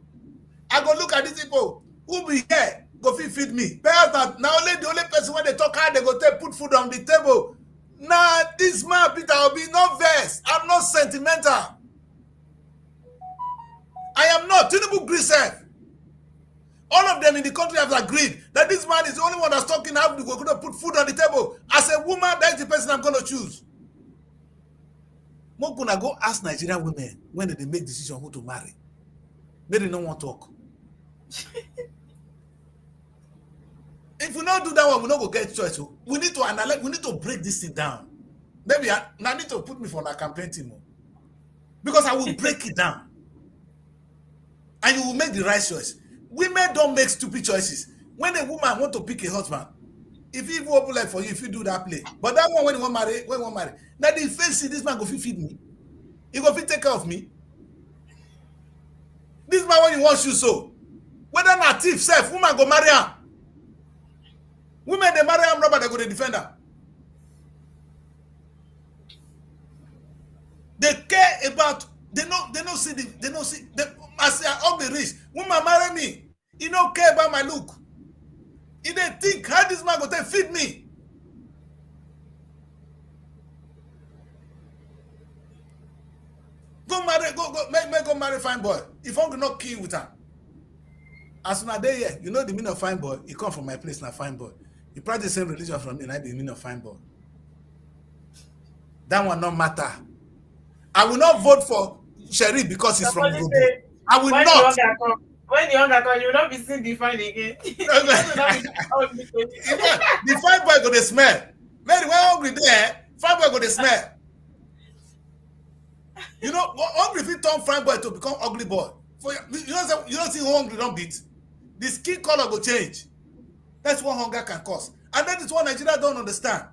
I go look at these people who be here, go feed me. Perhaps now only the only person when they talk hard, they go put food on the table. Nah, this man Peter will be not vexed. I'm not sentimental. I am not. Tinubu Grisef. All of them in the country have agreed that this man is the only one that's talking how we're going to put food on the table. As a woman, that's the person I'm going to choose. Mokuna go ask Nigerian women when they make decision who to marry. Maybe no one talk. If we not do that one, we not go get choice. We need to analyze, we need to break this thing down. Maybe I need to put me for a campaign team. Because I will break it down. And you will make the right choice. Women don't make stupid choices. When a woman want to pick a husband, if he open like for you, if you do that play. But that one when you want marry, now the face see this man go feed me. He go take care of me. This man when you want you so. Whether not thief, self, woman go marry him. Women they marry him, robber they go to defend her. They care about they don't see as they are ugly rich. Woman marry me. He don't care about my look. He they think how this man go take feed me. Go marry, go marry fine boy. If I'm not kill with her. As soon as they here, you know the meaning of fine boy. He come from my place now, fine boy. He practice the same religion from me, and I the meaning of fine boy. That one not matter. I will not vote for Sherry because he's from Rubu. I will not. When the hunger come, you will not be seen defined again. The fine boy go to smell. Mary, when hungry there, fine boy go to smell. You know, hungry if you turn fine boy to become ugly boy. For you don't see hungry don't beat. The skin color will change. That's what hunger can cause. And that is what Nigeria don't understand.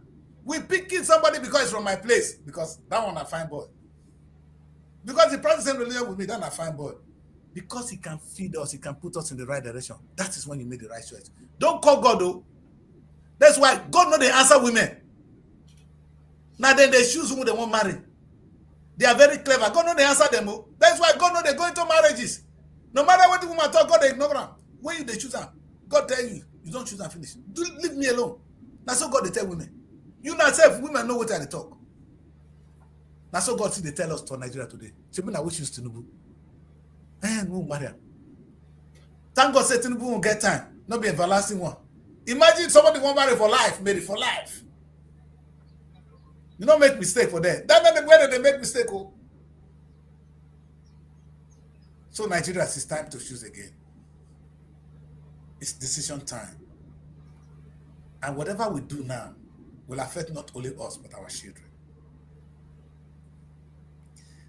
We picking somebody because it's from my place. Because that one a fine boy. Because he practices the same religion with me, that's a fine boy. Because he can feed us, he can put us in the right direction. That is when you make the right choice. Don't call God though. That's why God know they answer women. Now then they choose who they want to marry. They are very clever. God know they answer them. That's why God know they go into marriages. No matter what the woman talk, God they ignore them. When they choose them, God tell you, you don't choose and finish. Leave me alone. That's so God they tell women. You not self, women know what they talk. That's so God see they tell us to Nigeria today. So I wish you Tinubu. And we'll marry him. Thank God say Tinubu won't get time. Not be everlasting one. Imagine somebody won't marry for life, marry for life. You don't make mistake for that. That's not the way that they make mistake. Oh. So Nigeria, it's time to choose again. It's decision time. And whatever we do now will affect not only us, but our children.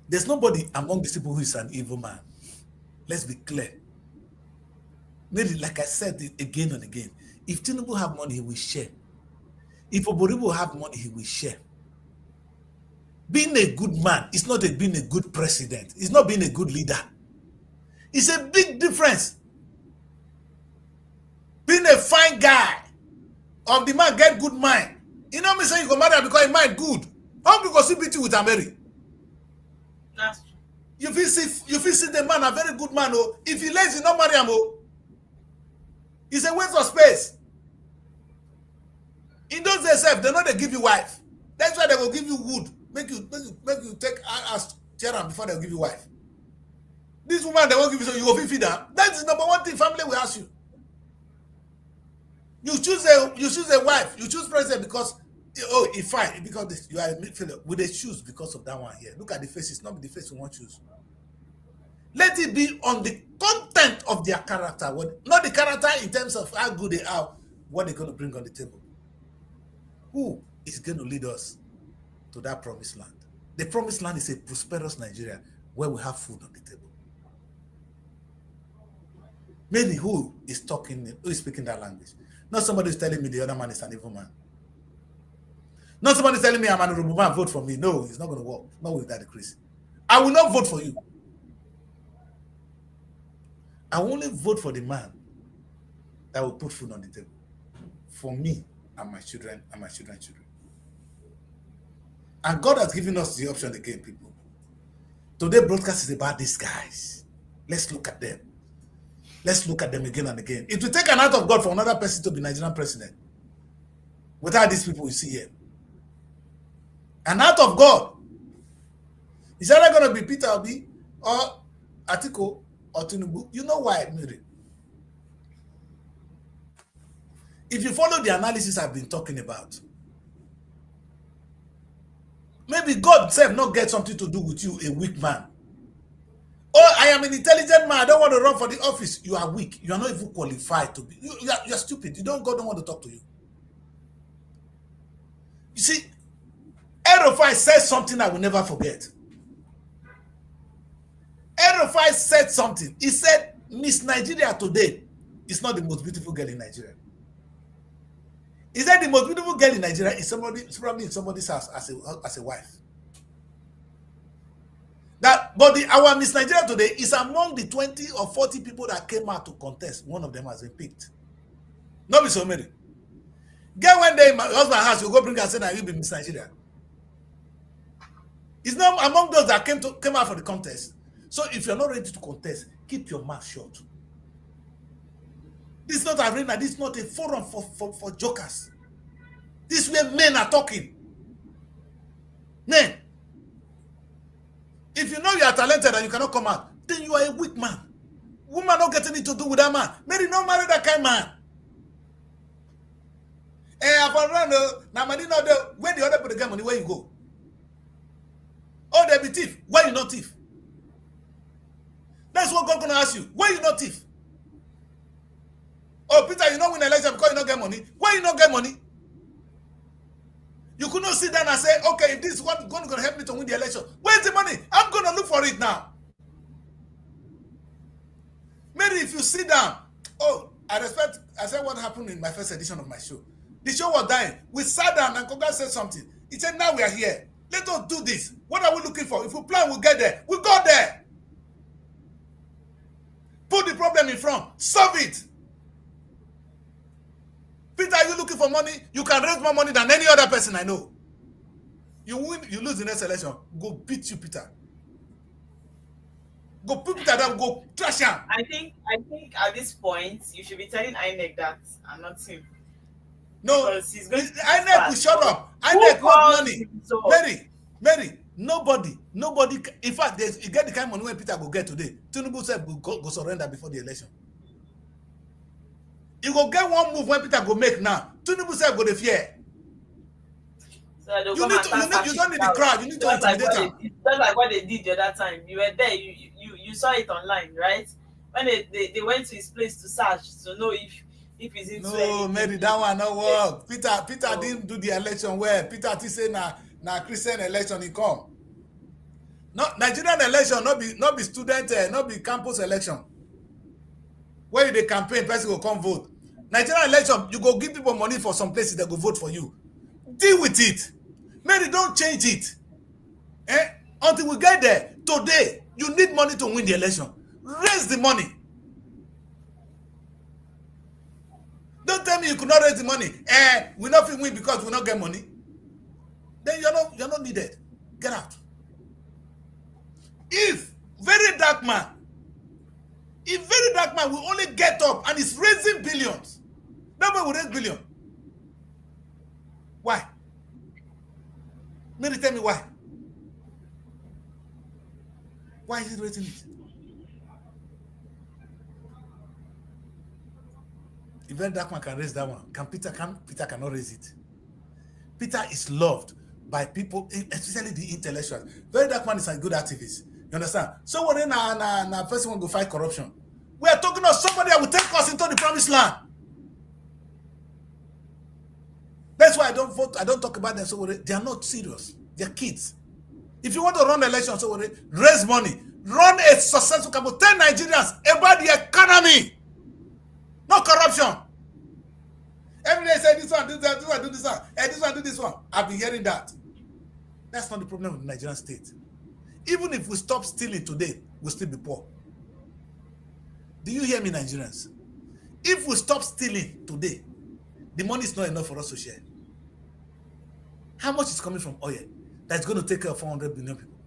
There's nobody among these people who is an evil man. Let's be clear. Maybe, like I said it again and again, if Tinubu have money, he will share. If Oboribo have money, he will share. Being a good man is not being a good president. It's not being a good leader. It's a big difference. Being a fine guy, or the man get good mind. You know me saying you go marry because your mind good. How can you go see beauty with Ameri? That's true. You feel see the man, a very good man. Oh, if he lazy, not marry him. Oh, it's a waste of space. In those days, they know they give you wife. That's why they will give you wood. Make you take ask Sharon before they give you wife. This woman they won't give you, so you go feed her. That is number one thing family will ask you. You choose a wife. You choose president because it's fine because you are a midfielder. Will they choose because of that one here? Look at the faces. Not the face we won't choose. Let it be on the content of their character, not the character in terms of how good they are, what they're going to bring on the table. Who is going to lead us to that promised land? The promised land is a prosperous Nigeria where we have food on the table. Maybe who is speaking that language? Not somebody who's telling me the other man is an evil man. Not somebody telling me I'm an Yoruba man, vote for me. No, it's not going to work. Not with that decrease. I will not vote for you. I will only vote for the man that will put food on the table. For me and my children and my children's children. And God has given us the option again, people. Today broadcast is about these guys. Let's look at them. Let's look at them again and again. It will take an act of God for another person to be Nigerian president. Without these people we see here. An act of God. Is either going to be Peter Obi or Atiku or Tinubu. You know why, Mary? If you follow the analysis I've been talking about, Maybe God self not get something to do with you, a weak man. Oh, I am an intelligent man. I don't want to run for the office. You are weak. You are not even qualified to be. You're stupid. God don't want to talk to you. You see, El-Rufai said something I will never forget. El-Rufai said something. He said, Miss Nigeria today is not the most beautiful girl in Nigeria. He said the most beautiful girl in Nigeria is probably in somebody's house as a wife. But our Miss Nigeria today is among the 20 or 40 people that came out to contest. One of them has been picked. Not be so many. Get one day, my husband house, you go bring her and say, now you be Miss Nigeria. It's not among those that came out for the contest. So if you're not ready to contest, keep your mouth shut. This is not an arena. This is not a forum for jokers. This is where men are talking. Men. If you know you are talented and you cannot come out, then you are a weak man. Woman not getting it to do with that man. Mary not marry that kind of man. When the other people get money, where you go? Oh, they be thief. Why you not thief? That's what God gonna ask you. Why you not thief? Oh, Peter, you not win election because you not get money. Why you not get money? You could not sit down and say, okay, if this is what going to help me to win the election, where's the money? I'm going to look for it now. Maybe if you sit down, I said what happened in my first edition of my show. The show was dying. We sat down and Koga said something. He said, now we are here. Let us do this. What are we looking for? If we plan, we'll get there. We got there. Put the problem in front. Solve it. Peter, are you looking for money? You can raise more money than any other person I know. You win, you lose the next election. Go beat you, Peter. Go put Peter down, go trash him. I think at this point you should be telling INEC that and not him. No, INEC will shut up. INEC want money. Mary, nobody. In fact, you get the kind of money when Peter go get today. Tinubu said go surrender before the election. You go get one move when Peter go make now. Tinubu said go the fear. So you don't need the crowd. You need to intimidate them. Just like what they did the other time. You were there. You saw it online, right? When they went to his place to search to know if he's into anything. Mary, that one no work. Peter didn't do the election well. Peter say na Christian election he come. No, Nigerian election not be student, not be campus election. Where they campaign, person will come vote. Nigerian election, you go give people money for some places that go vote for you. Deal with it. Mary, don't change it. Until we get there, today, you need money to win the election. Raise the money. Don't tell me you could not raise the money. We not win because we not get money. Then you're not needed. Get out. If very dark man will only get up and is raising billions, nobody will raise billion. Why? Maybe tell me why. Why is he raising it? If very dark man can raise that one, Peter cannot raise it. Peter is loved by people, especially the intellectuals. Very dark man is a good activist. You understand? So when na first one go fight corruption. We are talking of somebody that will take us into the promised land. That's why I don't vote. I don't talk about them. So they are not serious. They are kids. If you want to run the election, so raise money, run a successful campaign. Tell Nigerians about the economy, no corruption. Every day say this one, do that, this one, do this one, this one, do this one. I've been hearing that. That's not the problem with the Nigerian state. Even if we stop stealing today, we'll still be poor. Do you hear me, Nigerians? If we stop stealing today, the money is not enough for us to share. How much is coming from oil that's going to take care of 400 billion people?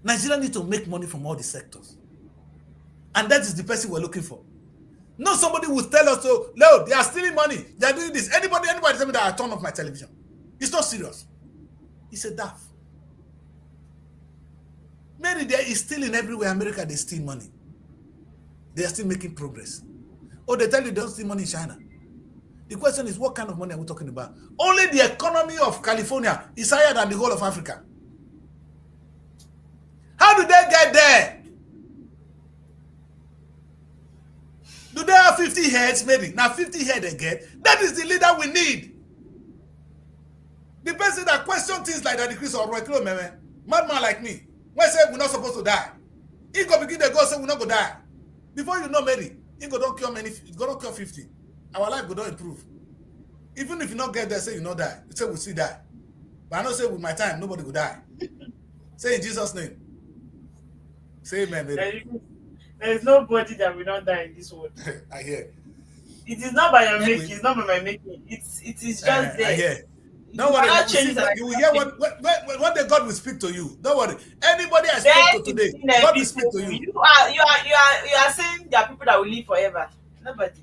Nigeria needs to make money from all the sectors. And that is the person we're looking for. No, somebody will tell us, so, no, they are stealing money. They are doing this. Anybody tell me that I turn off my television. It's not serious. It's a daft. Maybe there is stealing everywhere. America, they steal money. They are still making progress. Or they tell you they don't steal money in China. The question is, what kind of money are we talking about? Only the economy of California is higher than the whole of Africa. do they get there? Do they have 50 heads? Maybe. Now 50 heads they get. That is the leader we need. The person that question things like that, the Chris or Roy Klo, man, madman like me, when say we're not supposed to die, he go begin to go say we're not going to die. Before you know, maybe, he go don't cure many, he go don't cure 50. Our life go don't improve. Even if you not get there, say you not die. You say we still die. But I know say with my time, nobody will die. Say in Jesus' name. Say amen, baby. There is nobody that will not die in this world. I hear. It is not by your making. It's not by my making. It is just there. I hear. Don't worry. You will hear what the God will speak to you. Don't worry. Anybody I spoke to today, God will speak to you. You are saying there are people that will live forever. Nobody.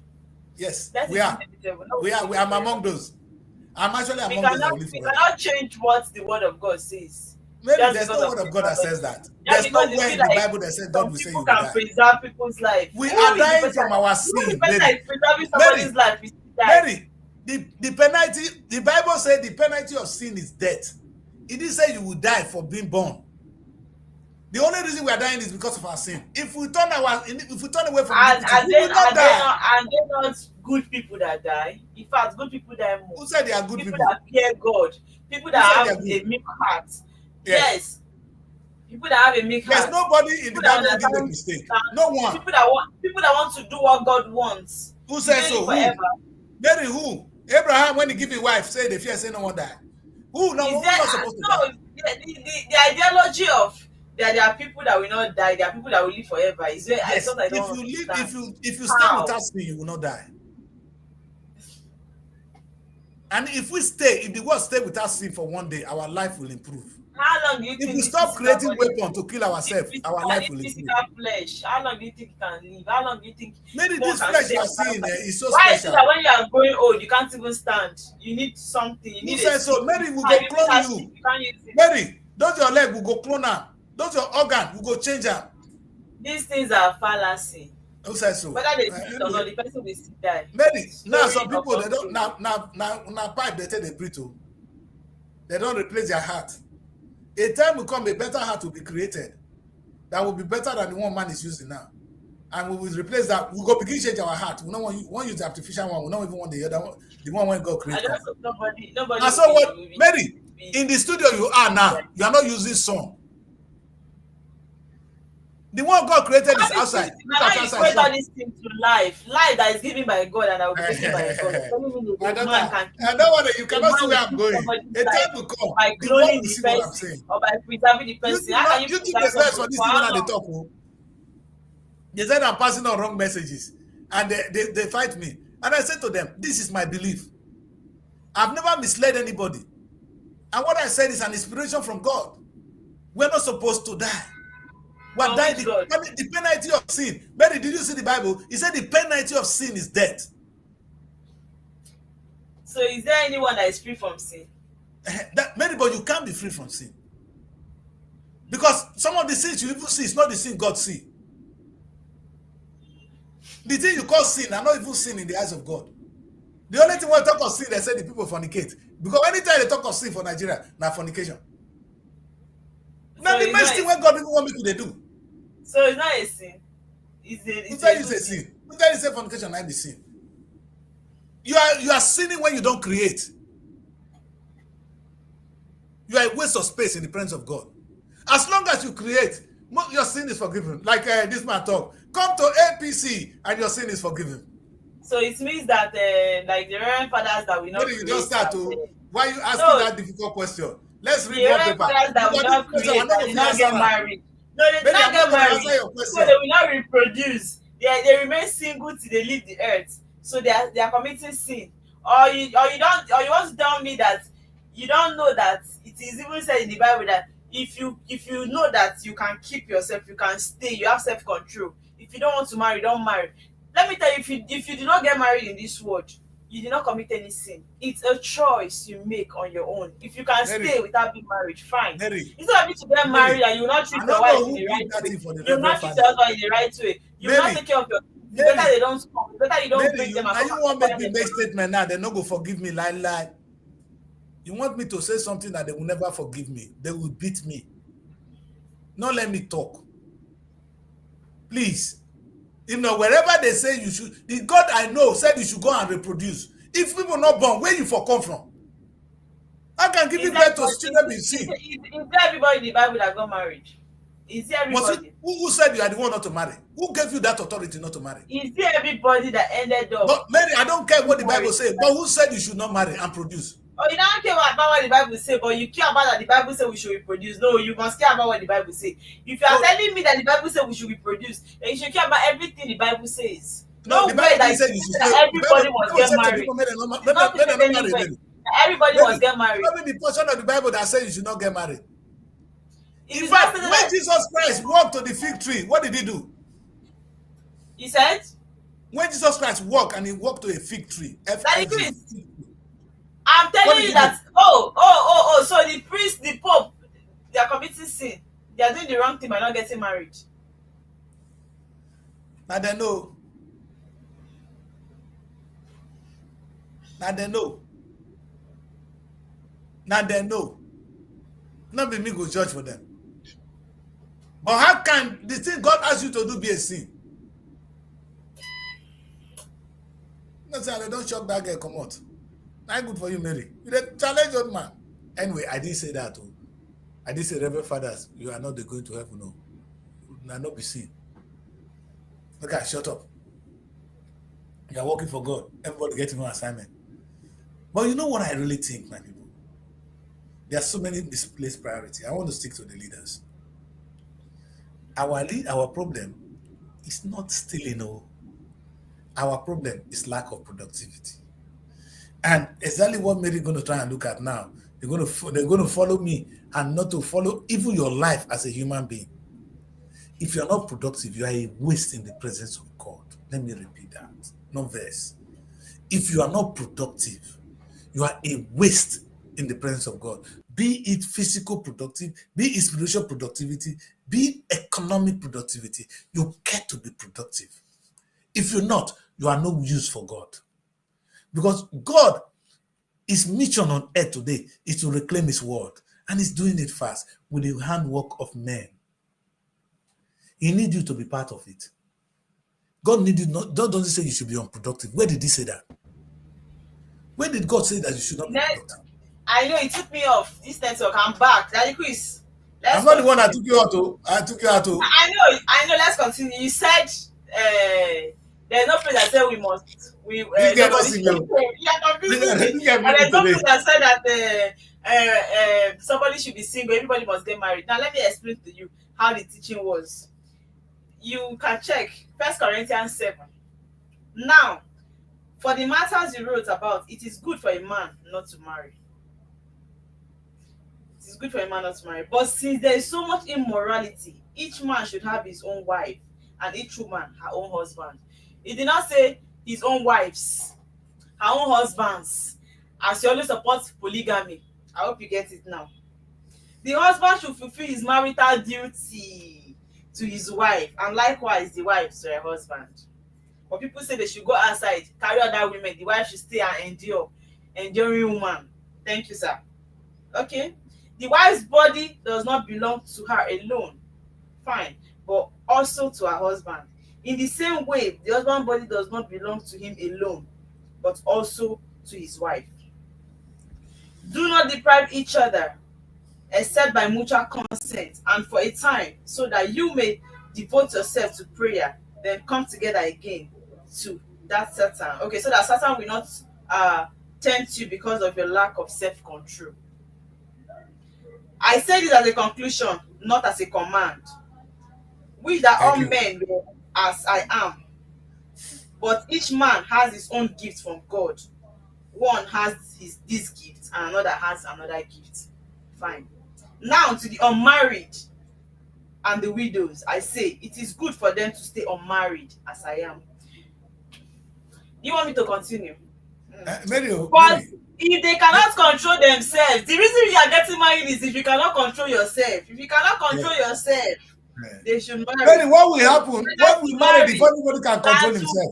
Yes, we are. We are. I'm among those. I'm actually among those that will live forever. We cannot change what the word of God says. Maybe there's no word of God that says that. There's no word in the Bible that says God will say you will die. People can preserve people's life. We are dying from our sin. Mary, the penalty, the Bible said the penalty of sin is death. It didn't say you will die for being born. The only reason we are dying is because of our sin. If we turn away from it, we will not die. And they're not good people that die. In fact, good people die more. Who said they are good people? People that fear God. People that have a meek heart. Yes. People that have a meek heart. There's nobody in the Bible who did make mistake. No one. People that want to do what God wants. Who says so? Who? Mary, who? Abraham, when he give his wife, say the fear, say no one die. Who? No, who's not supposed to die? The ideology of there are people that will not die, there are people that will live forever. Is there? Yes. If you stay without sin, you will not die. And if the world stay without sin for one day, our life will improve. How long do you think? If we stop creating weapons to kill ourselves, our life will improve. Flesh, how long do you think you can live? How long do you think? Maybe this flesh you are seeing is so why special. Why is it that when you are growing old, you can't even stand? You need something. You need. Who says so? Mary will go clone you. Mary, those your leg will go clone her. Those your organ will go change her. These things are fallacy. Who says so? Whether they see it or not, the person will still die. Mary, now some people they don't now pipe they take the breathe. They don't replace their heart. A time will come, a better heart will be created that will be better than the one man is using now. And we will replace that. We'll go begin change our heart. We don't want use the artificial one. We don't even want the other one, the one when God created. Nobody. And so what, Mary, in the studio you are now, you are not using song. The one God created is outside. Now you create all these things to life that is given by God and I will be given by God. I don't want to. You cannot see where I'm going. A time will come. By cloning the person or by preserving the person. You think the best for this thing when they talk. They said I'm passing on wrong messages, and they fight me. And I said to them, "This is my belief. I've never misled anybody, and what I said is an inspiration from God. We're not supposed to die." What died the penalty of sin. Mary, did you see the Bible? He said the penalty of sin is death. So is there anyone that is free from sin? Mary, but you can't be free from sin. Because some of the sins you even see is not the sin God see. The thing you call sin are not even sin in the eyes of God. The only thing when they talk of sin, they say the people fornicate. Because anytime they talk of sin for Nigeria, now fornication. Now the best thing when God even want me to do. So it's not a sin. Who tell you say sin? Who tell you say fornication not be sin? You are sinning when you don't create. You are a waste of space in the presence of God. As long as you create, your sin is forgiven. Like this man talk. Come to APC and your sin is forgiven. So it means that like the Reverend Fathers that we know. You just start to. Why are you asking that difficult question? Let's read more paper. That will not create, they will not get married. No, they will not get married. So they will not reproduce. They remain single till they leave the earth. So they are committing sin. Or you want to tell me that you don't know that it is even said in the Bible that if you know that you can keep yourself, you can stay, you have self-control. If you don't want to marry, don't marry. Let me tell you, if you do not get married in this world, you did not commit any sin. It's a choice you make on your own. If you can stay without being married, fine. Instead of you to get married and you will not treat your wife in the right way, you will not treat your husband in the right way, you will not take care of your kids. Better they don't come. Better you don't bring them. Now you want me to make statement now, they're not going to forgive me, lie. You want me to say something that they will never forgive me. They will beat me. not let me talk. Please. Wherever they say you should, the God I know said you should go and reproduce. If people not born, where you for come from? How can giving birth to children be seen? Is there everybody in the Bible that got married? Is there everybody? Who said you are the one not to marry? Who gave you that authority not to marry? Is there everybody that ended up? But Mary, I don't care what the Bible says, but who said you should not marry and produce? Oh, you don't care about what the Bible says, but you care about that the Bible says we should reproduce. No, you must care about what the Bible says. If you are telling me that the Bible says we should reproduce, then you should care about everything the Bible says. No, the Bible says you should everybody must get married. Everybody must get married. Not the portion of the Bible that says you should not get married. In fact, when Jesus Christ walked to the fig tree, what did he do? He said? When Jesus Christ walked and he walked to a fig tree. I'm telling you that, so the priest, the pope, they are committing sin. They are doing the wrong thing by not getting married. Now they know. Now they know. Now they know. Not be me go judge for them. But how can the thing God asks you to do be a sin? No, sir, they don't shock that girl come out. Not good for you, Mary. You're a challenge old man. Anyway, I didn't say that. Oh. I didn't say, Reverend Fathers, you are not going to heaven. No. You will not be seen. Okay, shut up. You are working for God. Everybody getting one assignment. But you know what I really think, my people? There are so many misplaced priorities. I want to stick to the leaders. Our problem is not stealing. No. Our problem is lack of productivity. And exactly what Mary is going to try and look at now. They're going to follow me and not to follow even your life as a human being. If you're not productive, you are a waste in the presence of God. Let me repeat that. No verse. If you are not productive, you are a waste in the presence of God. Be it physical productive, be it spiritual productivity, be it economic productivity. You get to be productive. If you're not, you are no use for God. Because God, his mission on earth today is to reclaim his word. And he's doing it fast with the handwork of men. He needs you to be part of it. God needs you not. God doesn't say you should be unproductive. Where did he say that? Where did God say that you should not be productive? I know it took me off this network. I'm back. Daddy Chris. I'm not the one that took you out to. I took you out to. I know. Let's continue. You said there's no place that said we must. There's no place that said that somebody should be single. Everybody must get married. Now let me explain to you how the teaching was. You can check 1 Corinthians 7. Now, for the matters you wrote about, it is good for a man not to marry. It is good for a man not to marry. But since there is so much immorality, each man should have his own wife, and each woman her own husband. It did not say his own wives, her own husbands, as you always support polygamy. I hope you get it now. The husband should fulfill his marital duty to his wife, and likewise the wife to her husband. But people say they should go outside, carry other women. The wife should stay and endure. Enduring woman. Thank you, sir. Okay. The wife's body does not belong to her alone. Fine. But also to her husband. In the same way, the husband's body does not belong to him alone, but also to his wife. Do not deprive each other, except by mutual consent and for a time, so that you may devote yourself to prayer, then come together again to that Satan. Okay, so that Satan will not tempt you because of your lack of self-control. I say this as a conclusion, not as a command. We that all men as I am, but each man has his own gift from God. One has this gift and another has another gift. Fine. Now to the unmarried and the widows, I say it is good for them to stay unmarried as I am. You want me to continue? But if they cannot control themselves, the reason you are getting married is if you cannot control yourself. If you cannot control yourself, they should marry. What will happen? What will marry if everybody can control himself?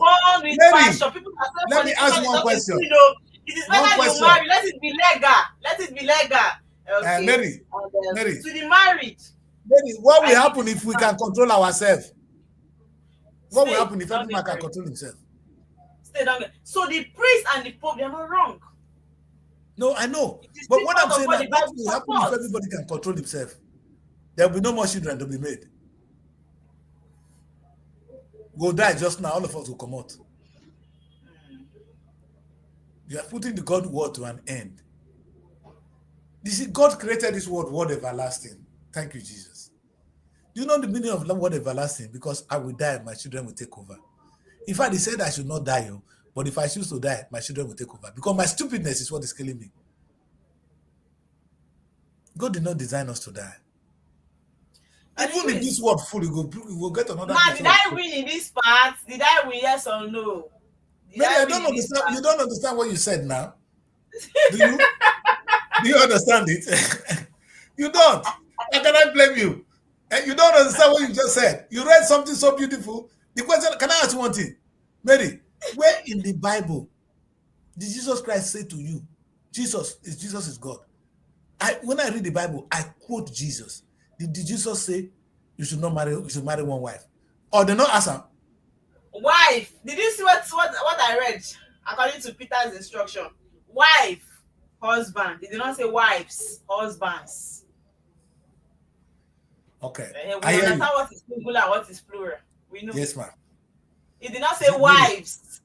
Let me ask you one question. It is better you marry. Let it be legal. Let it be legal. Okay. Mary. To the married, Maybe what will I happen if we can control ourselves? What will stay, happen if don't every get man can worried. control himself? Stay down. So the priest and the pope, they're not wrong. No, I know. It is But still what part I'm of saying what that the what Bible will happen if supports. everybody can control himself? There will be no more children to be made. We'll die just now, all of us will come out. You are putting the God word to an end. You see, God created this word everlasting. Thank you, Jesus. Do you know the meaning of the word everlasting? Because I will die, my children will take over. In fact, he said I should not die, but if I choose to die, my children will take over. Because my stupidness is what is killing me. God did not design us to die. And Even if this word full, you will get another man, thing. did I win in this part? Did I win, yes or no? Maybe I don't understand. You don't understand what you said now. Do you? Do you understand it? You don't. How can I blame you? And you don't understand what you just said. You read something so beautiful. The question, can I ask you one thing? Mary, where in the Bible did Jesus Christ say to you, Jesus is God? When I read the Bible, I quote Jesus. Did Jesus say you should marry one wife? Or they not answer? Wife. Did you see what I read according to Peter's instruction? Wife, husband. They did not say wives, husbands. Okay. We understand what is singular and what is plural. We know. Yes, ma'am. He did not say wives.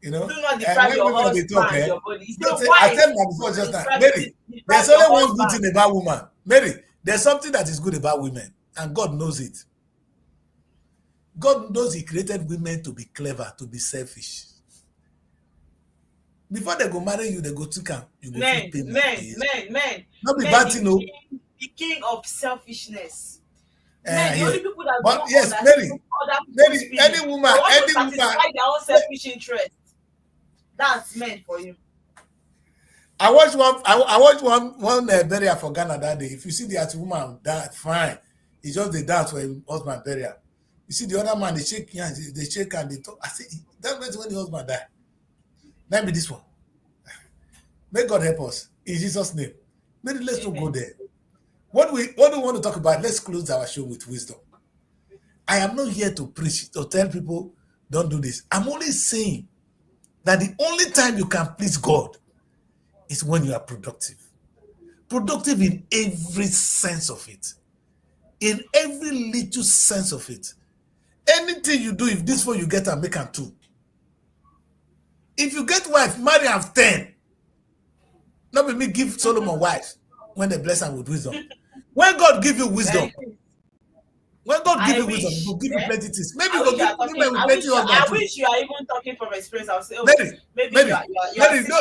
You know, do not deprive your husband and your body. He said wife. I tell my before just now, Mary, there's only one good thing about woman. Mary, there's something that is good about women, and God knows it. God knows He created women to be clever, to be selfish. Before they go marry you, they go to camp. Men. Not be bad thing, no. The king of selfishness. Men, the only people that but yes, Mary, any woman, satisfy their own selfish interest. That's men for you. I watched one burial for Ghana that day. If you see the woman that fine, it's just the dance for him husband burial. You see the other man, they shake hands, they shake and they talk. I say that means when the husband died. Let me this one. May God help us in Jesus' name. Maybe let's not go there. What we want to talk about, let's close our show with wisdom. I am not here to preach, to tell people don't do this. I'm only saying that the only time you can please God is when you are productive. Productive in every sense of it. In every little sense of it. Anything you do, if this one you get and make am 2. If you get wife, marry am 10. Not be me give Solomon wife when they bless him with wisdom. When God give you wisdom, when God give you wisdom, He will give you plenty things. Maybe you will give women with plenty husband. I wish you are even talking from experience. I'll say, maybe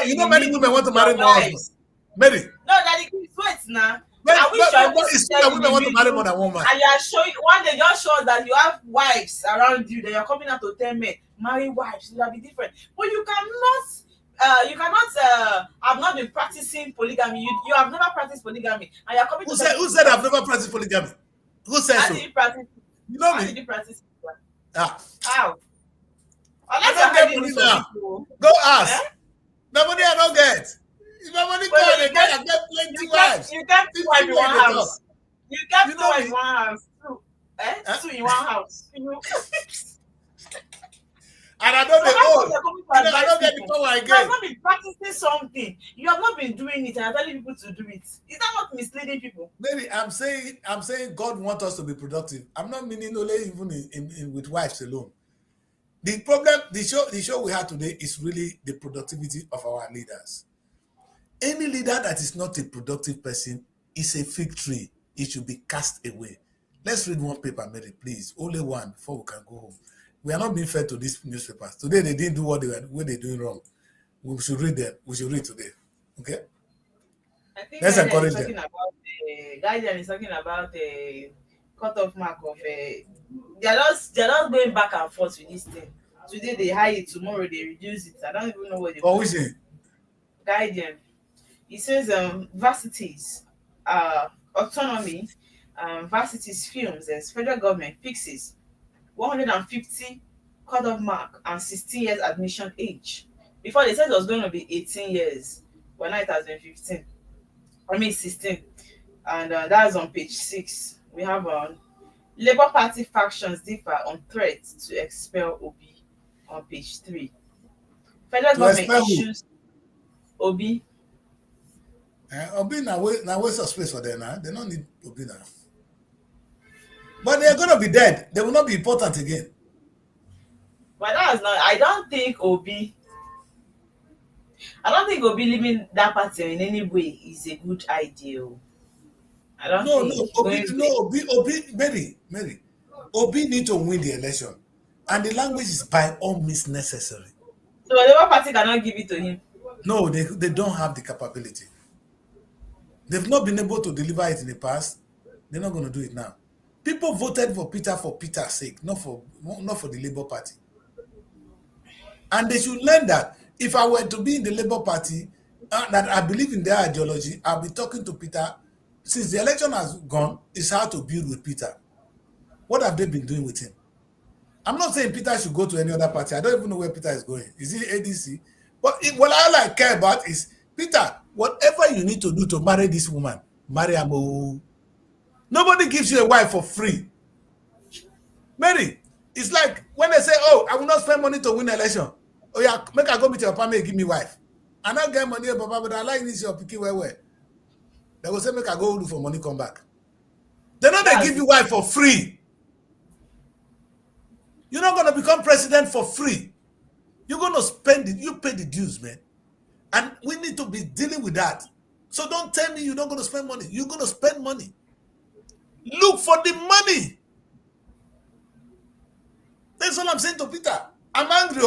you know many women want to marry more husbands. Mary. No, that is wait now. I wish it's true that women want to marry more than one man. And you are showing one day just show us that you have wives around you, that you're coming out to 10 men. Marry wives, it will be different. But you cannot have not been practicing polygamy. You have never practiced polygamy. And you're coming who said I've never practiced polygamy? Who said How so? did you practice? You know How me? did you practice? How? Unless I don't get money now. Go ask. Eh? The money I don't get. If my money go and I get plenty wives. You get 2 wives in one house. You get 2 wives in one house. 2. Two in one house. You know? And I don't I don't get the power I get. You have not been practicing something. You have not been doing it and telling people to do it. Is that not misleading people? Maybe I'm saying God wants us to be productive. I'm not meaning only even in with wives alone. The problem, the show we had today is really the productivity of our leaders. Any leader that is not a productive person is a fig tree. It should be cast away. Let's read one paper, Mary, please. Only one before we can go home. We are not being fair to these newspapers. Today they didn't do what they're doing wrong. We should read them. We should read today. Okay? I think let's encourage them. Guardian is talking about the cutoff mark of they're just going back and forth with this thing. Today they hide it, tomorrow they reduce it. I don't even know what they What is it? Guardian. It says varsities, autonomy, varsities films as federal government fixes 150 cutoff mark and 16 years admission age. Before they said it was going to be 18 years, but now it has been 16. I mean 16. And that's on page 6. We have Labour Party factions differ on threats to expel Obi on page 3. Federal To government expel who? issues Obi. Obi now waste of space for them now. They don't need Obi now. But they're gonna be dead. They will not be important again. But that is not. I don't think Obi leaving that party in any way is a good idea. I don't No, think Obi, Mary. Obi need to win the election. And the language is by all means necessary. So the Labour Party cannot give it to him. No, they don't have the capability. They've not been able to deliver it in the past. They're not going to do it now. People voted for Peter's sake, not for the Labour Party. And they should learn that if I were to be in the Labour Party, that I believe in their ideology, I'll be talking to Peter. Since the election has gone, it's hard to build with Peter. What have they been doing with him? I'm not saying Peter should go to any other party. I don't even know where Peter is going. Is he ADC? But what I care about is, Peter, whatever you need to do to marry this woman, marry her. Nobody gives you a wife for free. Mary, it's like when they say, oh, I will not spend money to win an election. Oh yeah, make her go meet your papa and give me wife. I not get money, papa, but I like this your picky where. They will say, make her go look for money, come back. They're not going to give you wife for free. You're not going to become president for free. You're going to spend it. You pay the dues, man. And we need to be dealing with that. So don't tell me you're not going to spend money. You're going to spend money. Look for the money. That's all I'm saying to Peter. I'm angry.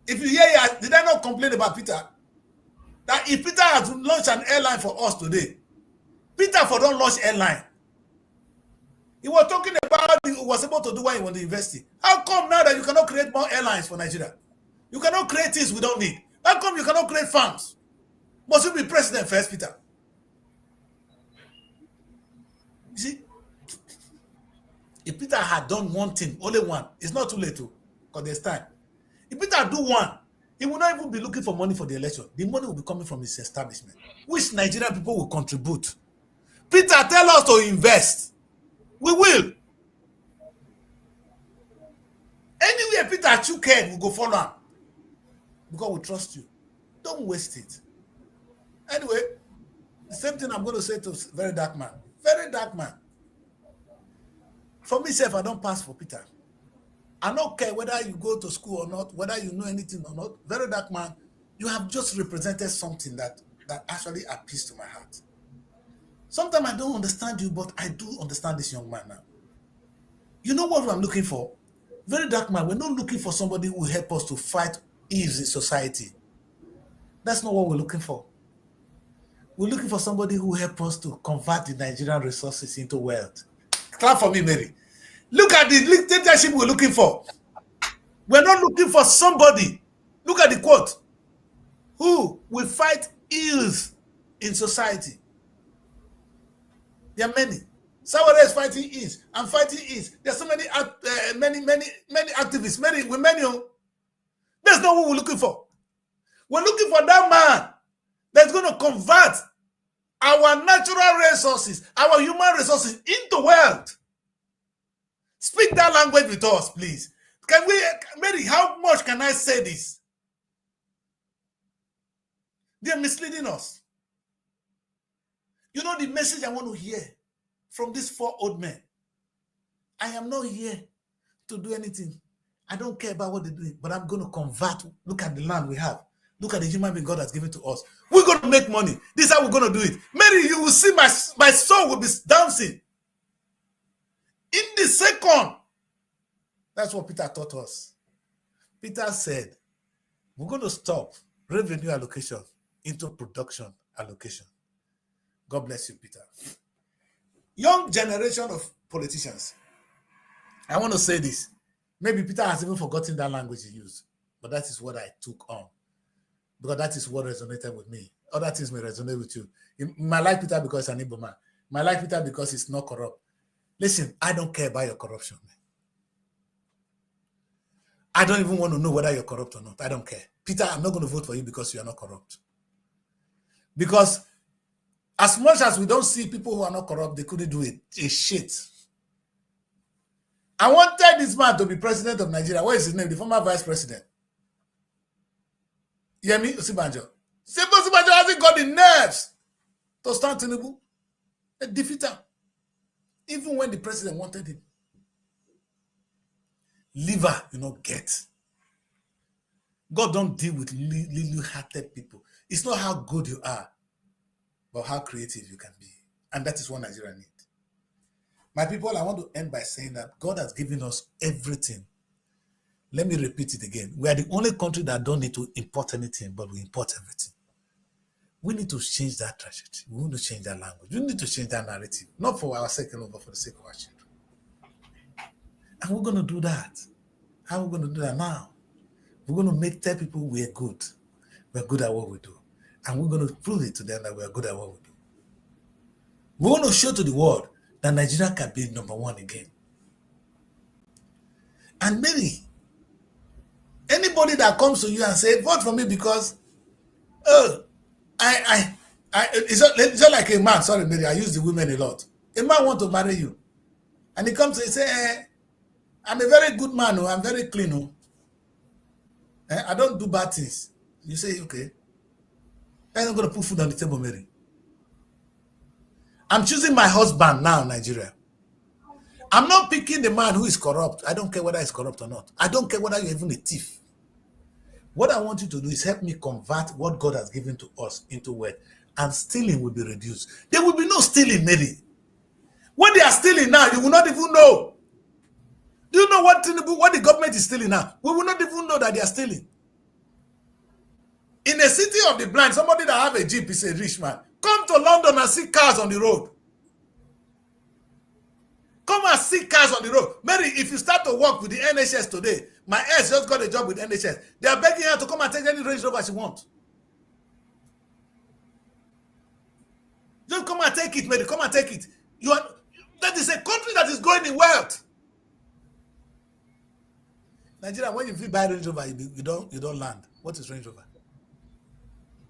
If you hear, did I not complain about Peter? That if Peter has launched an airline for us today, Peter for don't launch airline. He was talking about he was able to do what he wanted to invest in. How come now that you cannot create more airlines for Nigeria? You cannot create things we don't need. How come you cannot create farms? Must you be president first, Peter? You see, if Peter had done one thing, only one, it's not too late to, because there's time. If Peter do one, he will not even be looking for money for the election. The money will be coming from his establishment, which Nigerian people will contribute. Peter, tell us to invest. We will. Anywhere Peter Chuken will go follow him. Because we trust you. Don't waste it. Anyway, the same thing I'm going to say to Very Dark Man. Very Dark Man. For myself, I don't pass for Peter. I don't care whether you go to school or not, whether you know anything or not. Very Dark Man, you have just represented something that actually appeals to my heart. Sometimes I don't understand you, but I do understand this young man now. You know what I'm looking for? Very Dark Man, we're not looking for somebody who will help us to fight evils in society. That's not what we're looking for. We're looking for somebody who will help us to convert the Nigerian resources into wealth. Clap for me, Mary. Look at the leadership we're looking for. We're not looking for somebody. Look at the quote. Who will fight ills in society? There are many. Somebody is fighting ills. I'm fighting ills. There are so many activists. Many. That's not what we're looking for. We're looking for that man that's going to convert our natural resources, our human resources into wealth. Speak that language with us, please. Can we, Mary, how much can I say this? They're misleading us. You know the message I want to hear from these four old men? I am not here to do anything. I don't care about what they're doing, but I'm going to convert. Look at the land we have. Look at the human being God has given to us. We're going to make money. This is how we're going to do it. Mary, you will see my soul will be dancing. In the second. That's what Peter taught us. Peter said, we're going to stop revenue allocation into production allocation. God bless you, Peter. Young generation of politicians. I want to say this. Maybe Peter has even forgotten that language he used, but that is what I took on. Because that is what resonated with me. Other things may resonate with you. You might like Peter because he's an Igbo man. You might like Peter because he's not corrupt. Listen, I don't care about your corruption, man. I don't even want to know whether you're corrupt or not. I don't care. Peter, I'm not going to vote for you because you are not corrupt. Because As much as we don't see people who are not corrupt, they couldn't do it. A shit. I wanted this man to be president of Nigeria. What is his name? The former vice president. Yemi Osibanjo. Osibanjo hasn't got the nerves to stand Tinubu. They defeat him. Even when the president wanted him. Liver, you know, get. God don't deal with little-hearted people. It's not how good you are, but how creative you can be. And that is what Nigeria needs. My people, I want to end by saying that God has given us everything. Let me repeat it again. We are the only country that don't need to import anything, but we import everything. We need to change that trajectory. We need to change that language. We need to change that narrative. Not for our sake alone, but for the sake of our children. And we're going to do that. How are we going to do that now? We're going to tell people we're good. We're good at what we do. And we're going to prove it to them that we're good at what we do. We're going to show to the world that Nigeria can be number one again. And maybe anybody that comes to you and say, vote for me because, it's not like a man, sorry, Mary, I use the women a lot. A man wants to marry you. And he comes and say, I'm a very good man, I'm very clean. I don't do bad things. You say, okay. I'm not going to put food on the table, Mary. I'm choosing my husband now, Nigeria. I'm not picking the man who is corrupt. I don't care whether he's corrupt or not. I don't care whether you're even a thief. What I want you to do is help me convert what God has given to us into wealth, and stealing will be reduced. There will be no stealing, Mary. When they are stealing now, you will not even know. Do you know what the government is stealing now? We will not even know that they are stealing. In a city of the blind, somebody that have a Jeep is a rich man. Come to London and see cars on the road. Come and see cars on the road. Mary, if you start to work with the NHS today, my ex just got a job with NHS. They are begging her to come and take any Range Rover she wants. Just come and take it, Mary. Come and take it. That is a country that is growing in wealth. Nigeria, when you buy Range Rover, you don't land. What is Range Rover?